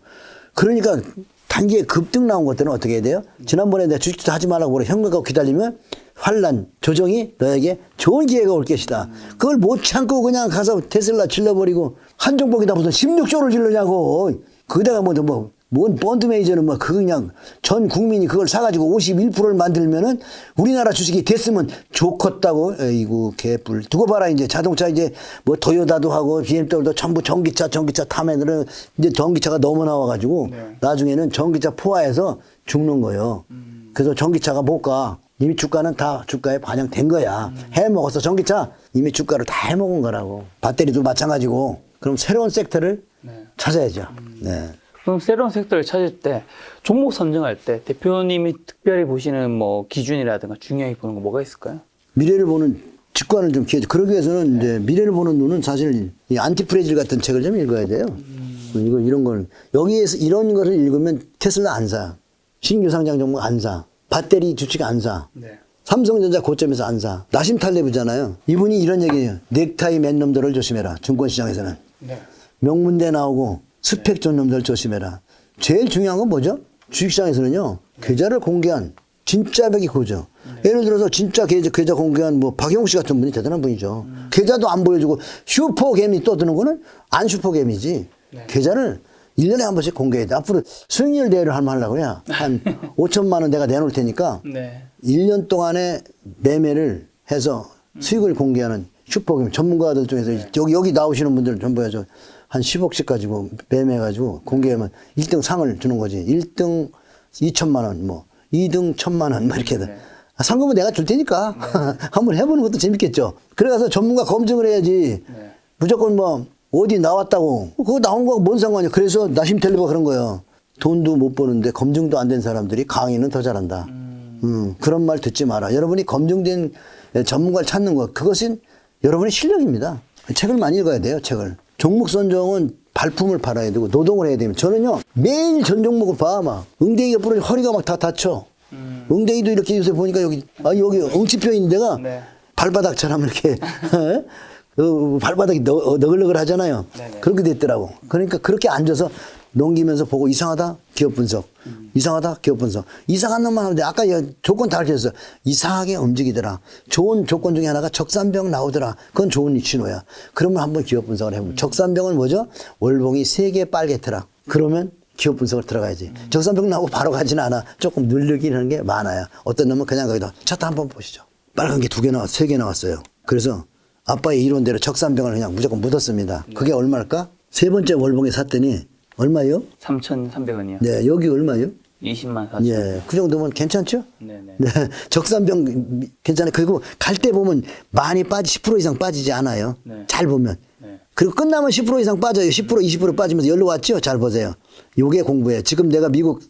그러니까 단기에 급등 나온 것들은 어떻게 해야 돼요? 지난번에 내가 주식 투자 하지 말라고 그래. 현금하고 기다리면 환란, 조정이 너에게 좋은 기회가 올 것이다. 그걸 못 참고 그냥 가서 테슬라 질러버리고 한 종목에다 무슨 16조를 질러냐고. 거기다가 뭔 펀드 매니저는 그냥 전 국민이 그걸 사가지고 51%를 만들면은 우리나라 주식이 됐으면 좋겠다고. 에이구, 개뿔. 두고 봐라, 이제 자동차 이제 토요타도 하고 BMW도 전부 전기차 타면은 이제 전기차가 너무 나와가지고 나중에는 전기차 포화해서 죽는 거예요. 그래서 전기차가 못 가. 이미 주가는 다 주가에 반영된 거야. 해먹었어, 전기차. 이미 주가를 다 해먹은 거라고. 배터리도 마찬가지고. 그럼 새로운 섹터를 찾아야죠. 네. 그럼 새로운 섹터를 찾을 때 종목 선정할 때 대표님이 특별히 보시는 기준이라든가 중요하게 보는 거 뭐가 있을까요? 미래를 보는 직관을 좀 키워야죠. 그러기 위해서는 이제 미래를 보는 눈은 사실 이 안티프레질 같은 책을 좀 읽어야 돼요. 이런 걸 여기에서 이런 거를 읽으면 테슬라 안 사. 신규 상장 종목 안 사. 배터리 주식 안 사. 네. 삼성전자 고점에서 안 사. 나심 탈레브잖아요. 이분이 이런 얘기예요. 넥타이 맨 놈들을 조심해라. 증권시장에서는. 네. 명문대 나오고 스펙 좋은 놈들 조심해라. 제일 중요한 건 뭐죠? 주식시장에서는요. 계좌를 공개한 진짜백이 그거죠. 예를 들어서 진짜 계좌 공개한 박영욱 씨 같은 분이 대단한 분이죠. 계좌도 안 보여주고 슈퍼개미 떠드는 거는 안 슈퍼개미지. 계좌를 1년에 한 번씩 공개해야 돼. 앞으로 수익률 대회를 하려고 그래. 한 5천만 원 내가 내놓을 테니까 네. 1년 동안에 매매를 해서 수익을 공개하는 슈퍼 전문가들 중에서 여기 나오시는 분들은 전부 한 10억씩 가지고 매매해가지고 공개하면 1등 상을 주는 거지. 1등 2천만 원, 뭐 2등 1,000만 원, 뭐 이렇게. 상금은 내가 줄 테니까 한번 해보는 것도 재밌겠죠. 그래가서 전문가 검증을 해야지. 무조건 뭐 어디 나왔다고 그거 나온 거하고 뭔 상관이야. 그래서 나심텔레가 그런 거예요. 돈도 못 버는데 검증도 안 된 사람들이 강의는 더 잘한다. 그런 말 듣지 마라. 여러분이 검증된 전문가를 찾는 것, 그것은 여러분의 실력입니다. 책을 많이 읽어야 돼요, 책을. 종목 선정은 발품을 팔아야 되고 노동을 해야 됩니다. 저는요, 매일 전 종목을 봐. 막 응대기가 부러져 허리가 막 다 다쳐. 응대기도 이렇게 요새 보니까 여기 응치표 있는 데가 발바닥처럼 이렇게 발바닥이 너글너글 하잖아요. 그렇게 됐더라고. 그러니까 그렇게 앉아서 넘기면서 보고 이상하다 기업 분석, 이상하다 기업 분석, 이상한 놈만 하는데 아까 조건 다 가르쳤어. 이상하게 움직이더라. 좋은 조건 중에 하나가 적산병 나오더라. 그건 좋은 신호야. 그러면 한번 기업 분석을 해보면 적산병은 뭐죠? 월봉이 3개 빨개더라. 그러면 기업 분석을 들어가야지. 적산병 나오고 바로 가지는 않아. 조금 늘리긴 하는 게 많아요. 어떤 놈은 그냥 거기다 차트 한번 보시죠. 빨간 게 2개 나왔, 3개 나왔어요. 그래서 아빠의 이론대로 적산병을 그냥 무조건 묻었습니다. 그게 얼마일까? 세 번째 월봉에 샀더니 얼마요? 3,300원이요. 네, 여기 얼마요? 20만 4천. 예, 그 정도면 괜찮죠? 네네. 네, 적산병 괜찮아요. 그리고 갈 때 보면 많이 10% 이상 빠지지 않아요. 네. 잘 보면. 네. 그리고 끝나면 10% 이상 빠져요. 10%, 20% 빠지면서 열로 왔죠? 잘 보세요. 요게 공부예요. 지금 내가 미국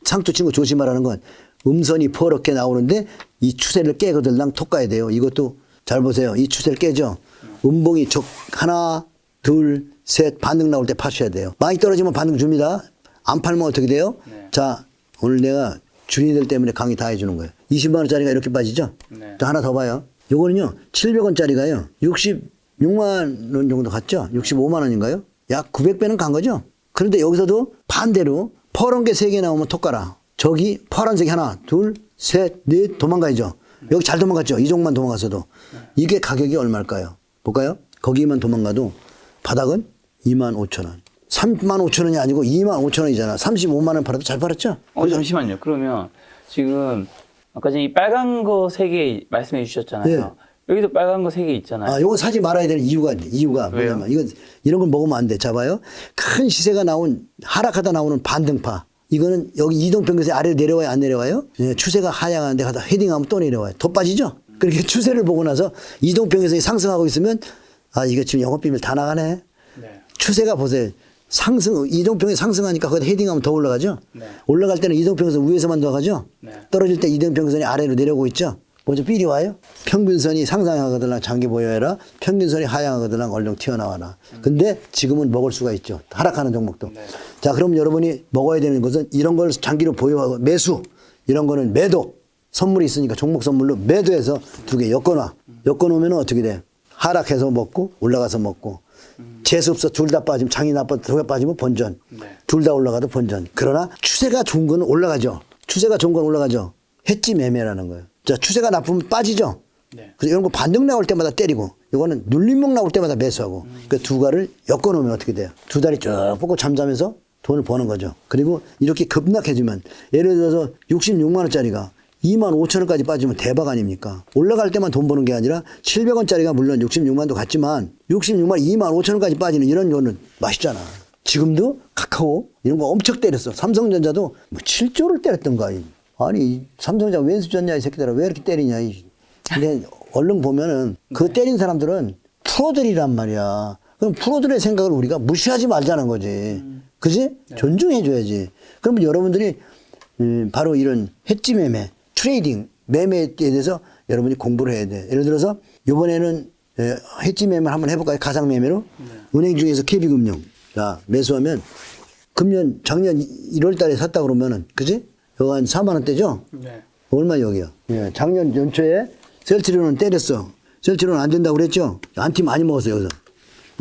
상투 친구 조심하라는 건 음선이 퍼렇게 나오는데 이 추세를 깨거들랑 톡 가야 돼요. 이것도 잘 보세요. 이 추세를 깨죠? 음봉이 하나, 둘, 셋 반등 나올 때 파셔야 돼요. 많이 떨어지면 반등 줍니다. 안 팔면 어떻게 돼요? 네. 자, 오늘 내가 주인들 때문에 강의 다 해주는 거예요. 20만 원짜리가 이렇게 빠지죠? 네. 또 하나 더 봐요. 요거는요, 700원짜리가요, 66만 원 정도 갔죠? 65만 원인가요? 약 900배는 간 거죠? 그런데 여기서도 반대로 파란 게 3개 나오면 톡 가라. 저기 파란색이 하나, 둘, 셋, 넷 도망가야죠. 여기 잘 도망갔죠? 이 종만 도망갔어도. 이게 가격이 얼마일까요? 볼까요? 거기만 도망가도 바닥은 25,000원. 35,000원이 아니고 25,000원이잖아. 35만 원 팔아도 잘 팔았죠? 잠시만요. 그러면 지금 아까 전에 이 빨간 거 3개 말씀해 주셨잖아요. 네. 여기도 빨간 거 3개 있잖아요. 아, 요거 사지 말아야 되는 이유가 왜요? 뭐냐면 이런 걸 먹으면 안 돼. 잡아요. 큰 시세가 나온 하락하다 나오는 반등파. 이거는 여기 이동평균線아래로 내려와요, 안 내려와요? 예, 추세가 하향하는데 가다 헤딩하면 또 내려와요. 더 빠지죠? 그렇게 추세를 보고 나서 이동평균선이 상승하고 있으면 아, 이거 지금 영업비밀 다 나가네. 네. 추세가 보세요. 이동평균이 상승하니까 거기다 헤딩하면 더 올라가죠? 네. 올라갈 때는 이동평균선 위에서만 들어가죠? 네. 떨어질 때 이동평균선이 아래로 내려오고 있죠? 먼저 삘이 와요? 평균선이 상승하거들랑 장기 보여해라. 평균선이 하향하거들랑 얼른 튀어나와라. 근데 지금은 먹을 수가 있죠. 하락하는 종목도. 네. 자, 그럼 여러분이 먹어야 되는 것은 이런 걸 장기로 보유하고 매수. 이런 거는 매도. 선물이 있으니까 종목 선물로 매도해서 2개 엮어놔. 엮어놓으면 어떻게 돼? 하락해서 먹고 올라가서 먹고. 재수 없어. 둘 다 빠지면 장이 나빠. 둘 다 빠지면 본전. 네. 둘 다 올라가도 본전. 그러나 추세가 좋은 건 올라가죠. 추세가 좋은 건 올라가죠. 해지 매매라는 거예요. 자, 추세가 나쁘면 빠지죠. 네. 그래서 이런 거 반등 나올 때마다 때리고, 이거는 눌림목 나올 때마다 매수하고, 그 두 가를 엮어놓으면 어떻게 돼요? 두 다리 쭉 뻗고 잠자면서 돈을 버는 거죠. 그리고 이렇게 급락해주면, 예를 들어서 66만 원짜리가 25,000원까지 빠지면 대박 아닙니까? 올라갈 때만 돈 버는 게 아니라 700원짜리가 물론 66만도 갔지만 66만 25,000원까지 빠지는 이런 거는 맛있잖아. 지금도 카카오 이런 거 엄청 때렸어. 삼성전자도 뭐 7조를 때렸던가. 아니 삼성전자 왜 수졌냐 이 새끼들아. 왜 이렇게 때리냐. 근데 얼른 보면은 그 때린 사람들은 프로들이란 말이야. 그럼 프로들의 생각을 우리가 무시하지 말자는 거지. 그지? 존중해줘야지. 그러면 여러분들이 바로 이런 해지 매매, 트레이딩, 매매에 대해서 여러분이 공부를 해야 돼. 예를 들어서 이번에는 해지 매매를 한번 해볼까요? 가상 매매로. 은행 중에서 KB금융. 자, 매수하면 작년 1월 달에 샀다 그러면은, 그지? 여기 한 4만 원대죠? 네. 얼마 여기요? 예, 작년 연초에 셀트리온은 때렸어. 셀트리온은 안 된다고 그랬죠? 안티 많이 먹었어요,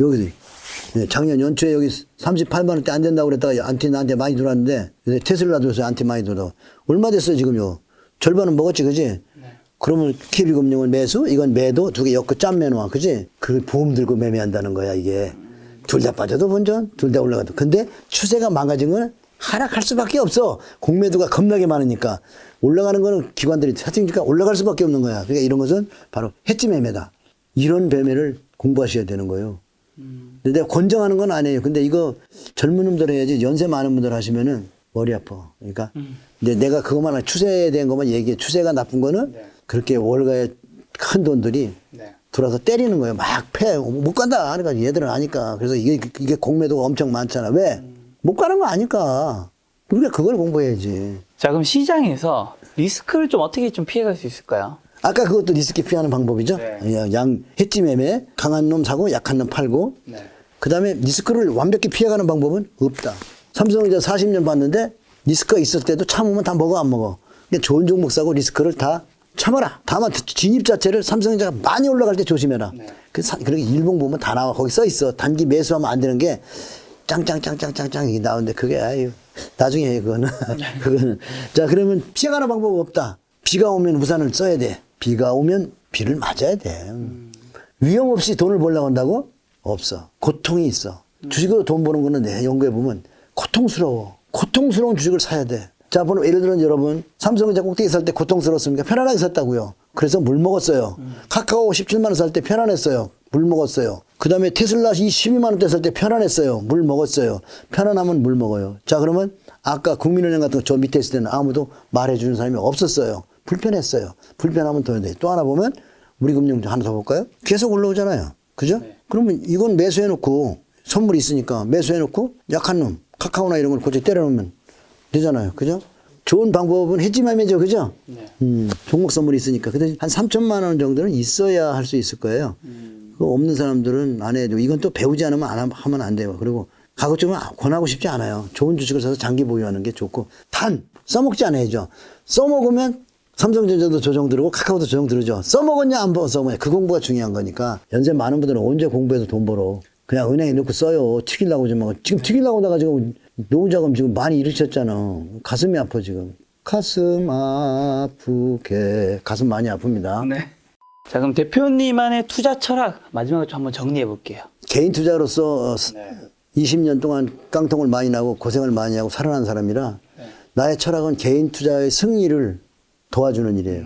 여기서. 예, 작년 연초에 여기 38만 원대 안 된다고 그랬다가 안티 나한테 많이 들어왔는데, 테슬라도 요새 안티 많이 들어. 얼마 됐어요, 지금요? 절반은 먹었지, 그지? 네. 그러면 KB금융은 매수, 이건 매도, 2개 엮고 짠 매놓아, 그지? 그 보험 들고 매매한다는 거야, 이게. 둘 다 빠져도 본전, 둘 다 올라가도. 근데 추세가 망가진 건 하락할 수밖에 없어. 공매도가 겁나게 많으니까. 올라가는 거는 기관들이 사들니까 올라갈 수밖에 없는 거야. 그러니까 이런 것은 바로 해지 매매다. 이런 매매를 공부하셔야 되는 거예요. 근데 내가 권장하는 건 아니에요. 근데 이거 젊은 놈들 해야지 연세 많은 분들 하시면은 머리 아파. 그러니까 근데 내가 그것만 추세에 대한 것만 얘기해. 추세가 나쁜 거는 네. 그렇게 월가에 큰 돈들이 네. 들어와서 때리는 거예요. 막 패. 못 간다. 그러니까 얘들은 아니까. 그래서 이게 공매도가 엄청 많잖아. 왜? 못 가는 거 아니까. 우리가 그걸 공부해야지. 자, 그럼 시장에서 리스크를 좀 어떻게 좀 피해갈 수 있을까요? 아까 그것도 리스크 피하는 방법이죠. 네. 양 해지 매매, 강한 놈 사고 약한 놈 팔고. 네. 그다음에 리스크를 완벽히 피해가는 방법은 없다. 삼성전자 40년 봤는데 리스크가 있을 때도 참으면 다 먹어 안 먹어. 그러니까 좋은 종목 사고 리스크를 다 참아라. 다만 진입 자체를 삼성전자가 많이 올라갈 때 조심해라. 네. 그렇게 일봉 보면 다 나와. 거기 써 있어. 단기 매수하면 안 되는 게 짱짱짱짱짱짱 이게 나오는데 그게 아유 나중에 해 그거는. 그거는 자 그러면 피해가는 방법 없다. 비가 오면 우산을 써야 돼. 비가 오면 비를 맞아야 돼. 위험 없이 돈을 벌려고 한다고? 없어. 고통이 있어. 주식으로 돈 버는 거는 내 연구해 보면 고통스러워. 고통스러운 주식을 사야 돼. 자, 예를 들어 여러분 삼성전자 꼭대기 살 때 고통스러웠습니까? 편안하게 샀다고요. 그래서 물 먹었어요. 카카오 17만 원 살 때 편안했어요. 물 먹었어요. 그 다음에 테슬라 12만 원대 살 때 편안했어요. 물 먹었어요. 편안하면 물 먹어요. 자, 그러면 아까 국민은행 같은 거 저 밑에 있을 때는 아무도 말해주는 사람이 없었어요. 불편했어요. 불편하면 더 돼. 또 하나 보면 우리금융 하나 더 볼까요? 계속 올라오잖아요. 그죠? 네. 그러면 이건 매수해놓고 선물이 있으니까 매수해놓고 약한 놈 카카오나 이런 걸 고쳐 때려놓으면 되잖아요. 그죠? 좋은 방법은 해지 매매죠. 그죠? 네. 종목 선물이 있으니까. 근데 한 3천만 원 정도는 있어야 할 수 있을 거예요. 그거 없는 사람들은 안 해야 되고 이건 또 배우지 않으면 하면 안 돼요. 그리고 가급적이면 권하고 싶지 않아요. 좋은 주식을 사서 장기 보유하는 게 좋고 단 써먹지 않아야죠. 써먹으면 삼성전자도 조정 들고 카카오도 조정 들죠. 써먹었냐 안 써먹냐 그 공부가 중요한 거니까 연세 많은 분들은 언제 공부해서 돈 벌어. 그냥 은행에 넣고 써요. 튀기려고 좀 하고. 지금 튀기려고 하다가 지금 노후자금 지금 많이 잃으셨잖아. 가슴이 아파 지금. 가슴 아프게. 가슴 많이 아픕니다. 네. 자, 그럼 대표님만의 투자 철학 마지막으로 좀 한번 정리해 볼게요. 개인 투자로서 네. 20년 동안 깡통을 많이 나고 고생을 많이 하고 살아난 사람이라 나의 철학은 개인 투자의 승리를 도와주는 일이에요.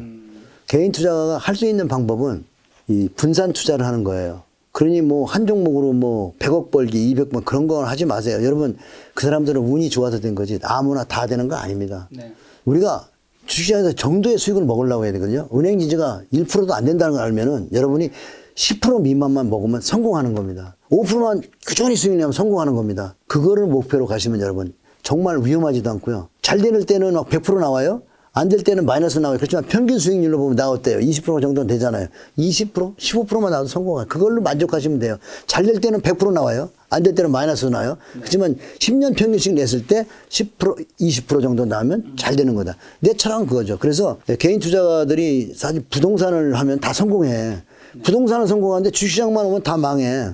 개인 투자가 할 수 있는 방법은 이 분산 투자를 하는 거예요. 그러니 뭐 한 종목으로 뭐 100억 벌기, 200번 그런 건 하지 마세요. 여러분 그 사람들은 운이 좋아서 된 거지 아무나 다 되는 거 아닙니다. 네. 우리가 주식시장에서 정도의 수익을 먹으려고 해야 되거든요. 은행 지지가 1%도 안 된다는 걸 알면은 여러분이 10% 미만만 먹으면 성공하는 겁니다. 5%만 꾸준히 수익 내면 성공하는 겁니다. 그거를 목표로 가시면 여러분 정말 위험하지도 않고요. 잘 되는 때는 막 100% 나와요. 안 될 때는 마이너스 나와요. 그렇지만 평균 수익률로 보면 나왔대요. 20% 정도는 되잖아요. 20%, 15%만 나와도 성공해요. 그걸로 만족하시면 돼요. 잘 될 때는 100% 나와요. 안 될 때는 마이너스 나와요. 그렇지만 10년 평균씩 냈을 때 10%, 20% 정도 나오면 잘 되는 거다. 내 철학은 그거죠. 그래서 개인 투자가들이 사실 부동산을 하면 다 성공해. 부동산은 성공하는데 주식시장만 오면 다 망해.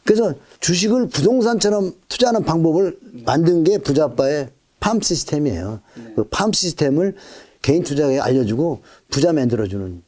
그래서 주식을 부동산처럼 투자하는 방법을 만든 게 부자아빠의 팜 시스템이에요. 그 팜 시스템을 개인 투자에 알려주고 부자 만들어주는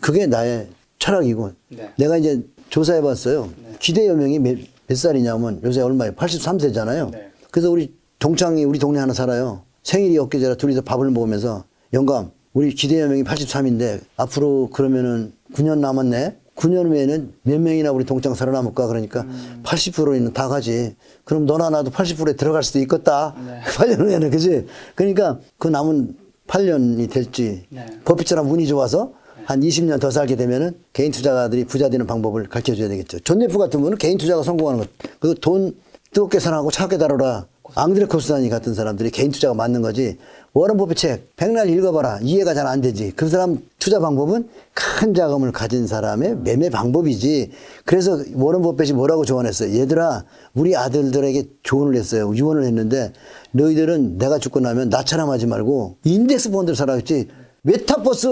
그게 나의 철학이고 네. 내가 이제 조사해 봤어요. 기대 여명이 몇 살이냐면 요새 얼마예요? 83세잖아요. 네. 그래서 우리 동창이 우리 동네 하나 살아요. 생일이 엊그제라 둘이서 밥을 먹으면서 영감 우리 기대 여명이 83인데 앞으로 그러면은 9년 남았네. 9년 후에는 몇 명이나 우리 동창 살아남을까 그러니까 80%는 다 가지. 그럼 너나 나도 80%에 들어갈 수도 있겠다. 네. 8년 후에는 그지. 그러니까 그 남은 8년이 될지 네. 버핏처럼 운이 좋아서 한 20년 더 살게 되면은 개인 투자가들이 부자 되는 방법을 가르쳐 줘야 되겠죠. 존 네프 같은 분은 개인 투자가 성공하는 것. 그 돈 뜨겁게 사랑하고 차갑게 다뤄라. 앙드레 코스다니 같은 사람들이 개인 투자가 맞는 거지. 워런 버핏 책 백날 읽어봐라. 이해가 잘 안 되지. 그 사람 투자 방법은 큰 자금을 가진 사람의 매매 방법이지. 그래서 워런 버핏이 뭐라고 조언했어요. 얘들아 우리 아들들에게 조언을 했어요. 유언을 했는데 너희들은 내가 죽고 나면 나처럼 하지 말고 인덱스 펀드를 사라 했지. 메타버스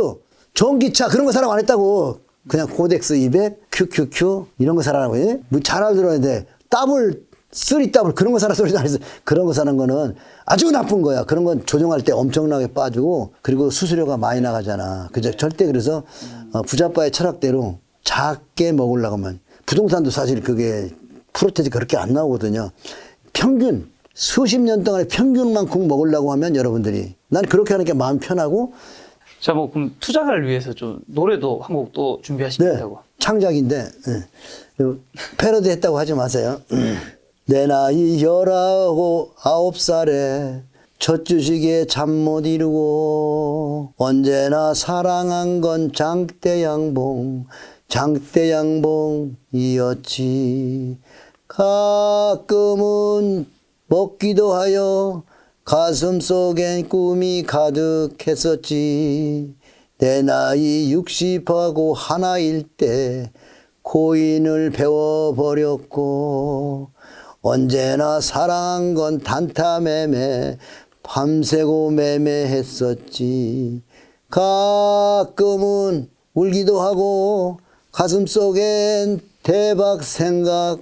전기차 그런 거 사람 안 했다고. 그냥 코덱스 200, QQQ 이런 거 사라고 해. 잘 알들어야 돼. 더블 3 더블 그런 거 사라 소리도 안 했어. 그런 거 사는 거는 아주 나쁜 거야. 그런 건 조정할 때 엄청나게 빠지고 그리고 수수료가 많이 나가잖아. 그죠? 절대 그래서 부자빠의 철학대로 작게 먹으려고 하면 부동산도 사실 그게 프로테지 그렇게 안 나오거든요. 평균 수십 년 동안의 평균만큼 먹으려고 하면 여러분들이 난 그렇게 하는 게 마음 편하고 자, 뭐 그럼 투자가를 위해서 좀 노래도 한 곡 또 준비하시겠다고. 창작인데 패러디 했다고 하지 마세요. 내 나이 19살에 첫 주식에 잠 못 이루고 언제나 사랑한 건 장대양봉이었지. 가끔은 먹기도 하여 가슴속엔 꿈이 가득했었지. 내 나이 60하고 하나일 때 코인을 배워버렸고 언제나 사랑한 건 단타매매 밤새고 매매했었지. 가끔은 울기도 하고 가슴속엔 대박 생각뿐이었지.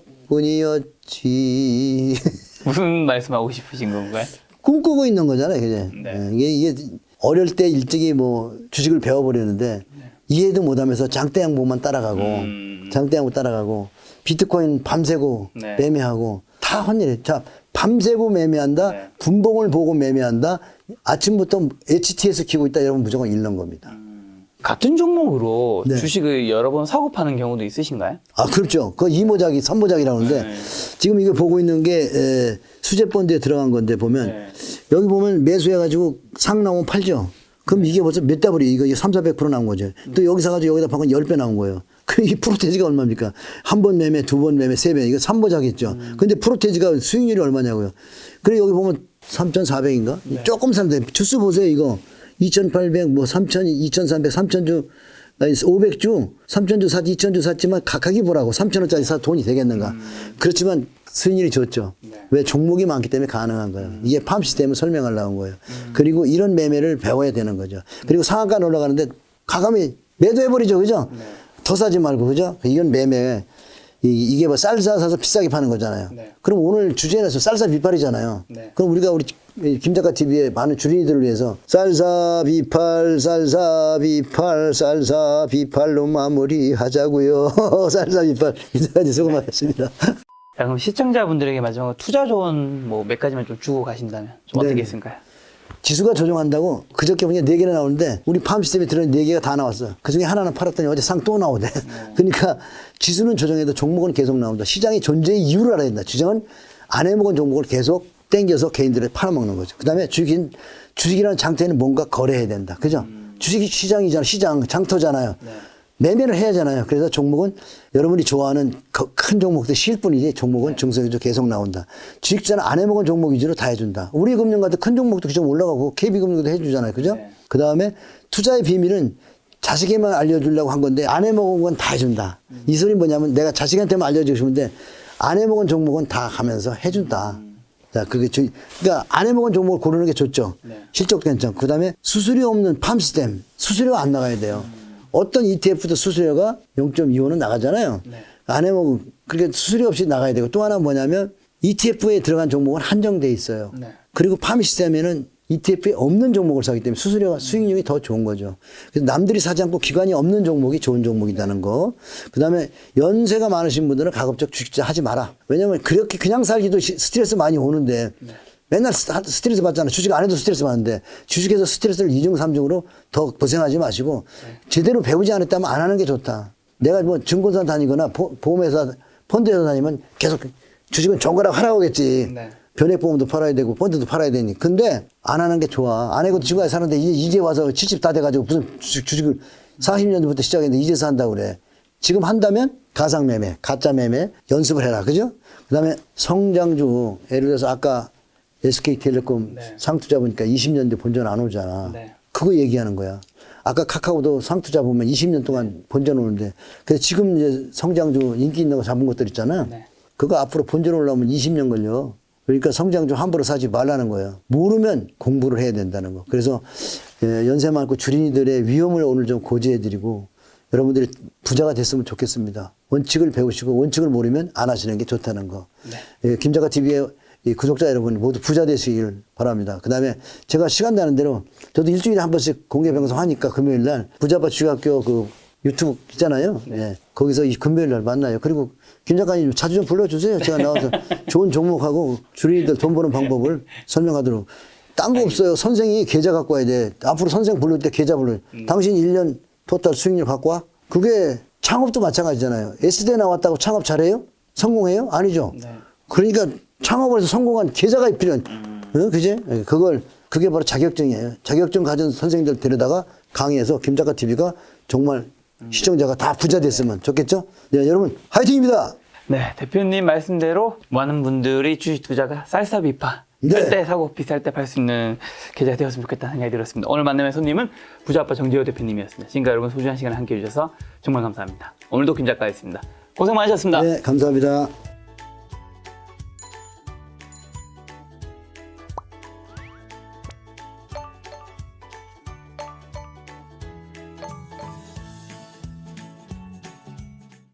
무슨 말씀하고 싶으신 건가요? 꿈꾸고 있는 거잖아요, 그제? 네. 이게 어릴 때 일찍이 뭐 주식을 배워버리는데 이해도 못하면서 장대양봉만 따라가고 장대양봉 따라가고 비트코인 밤새고 네. 매매하고 다 헛일이에요. 자, 밤새고 매매한다. 네. 분봉을 보고 매매한다. 아침부터 HTS 키고 있다. 여러분 무조건 잃는 겁니다. 같은 종목으로 네. 주식을 여러 번 사고 파는 경우도 있으신가요? 아, 그렇죠. 그 2모작이 3모작이라고 하는데 네. 지금 이거 보고 있는 게 수제펀드에 들어간 건데 보면 네. 여기 보면 매수해가지고 상 나오면 팔죠. 그럼 이게 벌써 몇 더블이 이거 3,400% 나온 거죠. 또 여기 사가지고 여기다 바꾸면 10배 나온 거예요. 그 이 프로테지가 얼마입니까? 한 번 매매, 두 번 매매, 세 배. 이거 3모작이죠. 근데 프로테지가 수익률이 얼마냐고요. 그리고 여기 보면 3,400인가? 조금 사는데 주스 보세요, 이거. 2,800, 뭐 3,000, 2,300, 3,000주, 500주, 3,000주 샀지, 2,000주 샀지만 각각이 보라고 3,000원짜리 사 돈이 되겠는가. 그렇지만 수익률이 좋죠. 왜 종목이 많기 때문에 가능한 거예요. 이게 팜 시스템을 설명하려고 한 거예요. 그리고 이런 매매를 배워야 되는 거죠. 그리고 상한가 올라가는데 가감히 매도해버리죠. 그죠? 더 사지 말고, 그죠? 이건 매매. 이게 뭐 쌀사 사서 비싸게 파는 거잖아요. 네. 그럼 오늘 주제에서 쌀사 비팔이잖아요. 네. 그럼 우리가 우리 김작가 TV에 많은 주린이들을 위해서 쌀사 비팔, 쌀사 비팔, 쌀사 비팔로 마무리하자고요. 쌀사 비팔 이제까지 수고 많았습니다. 자, 그럼 시청자분들에게 마지막으로 투자 조언 뭐 몇 가지만 좀 주고 가신다면 좀 어떻게 네. 있을까요? 지수가 조정한다고 그저께 보니까 4개나 나오는데 우리 팜 시스템에 들어있는 4개가 다 나왔어. 그중에 하나는 팔았더니 어제 상 또 나오대. 그러니까 지수는 조정해도 종목은 계속 나온다. 시장의 존재의 이유를 알아야 된다. 주장은 안 해먹은 종목을 계속 땡겨서 개인들이 팔아먹는 거죠. 그 다음에 주식이라는 장터에는 뭔가 거래해야 된다. 그죠? 주식이 시장이잖아. 시장, 장터잖아요. 매매를 해야 하잖아요. 그래서 종목은 여러분이 좋아하는 큰 종목들 실 뿐이지 종목은 중소기조 계속 나온다. 주식자는 안 해먹은 종목 위주로 다 해준다. 우리금융 같은 큰 종목도 좀 올라가고 KB금융도 해주잖아요. 그죠? 네. 그 다음에 투자의 비밀은 자식에만 알려주려고 한 건데 안 해먹은 건 다 해준다. 이 소리는 뭐냐면 내가 자식한테만 알려주고 싶은데 안 해먹은 종목은 다 가면서 해준다. 자, 그러니까 안 해먹은 종목을 고르는 게 좋죠. 네. 실적도 괜찮고. 그 다음에 수수료 없는 팜 시스템. 수수료가 안 나가야 돼요. 어떤 ETF도 수수료가 0.25는 나가잖아요. 네. 안 해먹은, 그러니까 수수료 없이 나가야 되고 또 하나 뭐냐면 ETF에 들어간 종목은 한정돼 있어요. 네. 그리고 팜 시스템에는 ETF에 없는 종목을 사기 때문에 수익률이 더 좋은 거죠. 그래서 남들이 사지 않고 기관이 없는 종목이 좋은 종목이라는 거. 그 다음에 연세가 많으신 분들은 가급적 주식자 하지 마라. 왜냐면 그렇게 그냥 살기도 스트레스 많이 오는데 맨날 스트레스 받잖아. 주식 안 해도 스트레스 받는데 주식에서 스트레스를 2중, 3중으로 더 고생하지 마시고 제대로 배우지 않았다면 안 하는 게 좋다. 내가 뭐 증권사 다니거나 보험회사, 펀드회사 다니면 계속 주식은 좋은 거라고 하라고 하겠지. 네. 변액보험도 팔아야 되고 펀드도 팔아야 되니. 근데 안 하는 게 좋아. 안 하고 지금까지 사는데 이제 와서 70 다 돼가지고 무슨 주식을 40년부터 시작했는데 이제 산다고 그래. 지금 한다면 가상매매, 가짜매매 연습을 해라. 그죠? 그 다음에 성장주, 예를 들어서 아까 SK텔레콤 네. 상투자 보니까 20년 뒤 본전 안 오잖아. 네. 그거 얘기하는 거야. 아까 카카오도 상투자 보면 20년 동안 본전 오는데 그래서 지금 이제 성장주 인기 있는 거 잡은 것들 있잖아. 네. 그거 앞으로 본전 올라오면 20년 걸려. 그러니까 성장주 함부로 사지 말라는 거예요. 모르면 공부를 해야 된다는 거. 그래서 연세 많고 주린이들의 위험을 오늘 좀 고지해드리고 여러분들이 부자가 됐으면 좋겠습니다. 원칙을 배우시고 원칙을 모르면 안 하시는 게 좋다는 거. 네. 김작가 TV의 이 구독자 여러분 모두 부자 되시길 바랍니다. 그 다음에 제가 시간 나는 대로 저도 일주일에 한 번씩 공개 방송 하니까 금요일 날 부자바 주식학교 그 유튜브 있잖아요. 예. 거기서 이 금요일 날 만나요. 그리고 김 작가님 자주 좀 불러주세요. 제가 나와서 좋은 종목하고 주린이들 돈 버는 방법을 설명하도록. 딴 거 없어요. 선생이 계좌 갖고 와야 돼. 앞으로 선생 부를 때 계좌 불러요. 당신 1년 토탈 수익률 갖고 와? 그게 창업도 마찬가지잖아요. S대 나왔다고 창업 잘해요? 성공해요? 아니죠. 네. 그러니까 창업을 해서 성공한 계좌가 필요한, 그지? 그게 바로 자격증이에요. 자격증 가진 선생님들 데려다가 강의해서 김작가 TV가 정말 시청자가 다 부자 됐으면 좋겠죠? 네, 여러분, 화이팅입니다! 네, 대표님 말씀대로 많은 분들이 주식 투자가 쌀쌀비파. 네. 살 때 사고 비쌀 때 팔 수 있는 계좌가 되었으면 좋겠다는 생각이 들었습니다. 오늘 만남의 손님은 부자아빠 정재호 대표님이었습니다. 지금까지 여러분 소중한 시간 함께 해주셔서 정말 감사합니다. 오늘도 김 작가였습니다. 고생 많으셨습니다. 네, 감사합니다.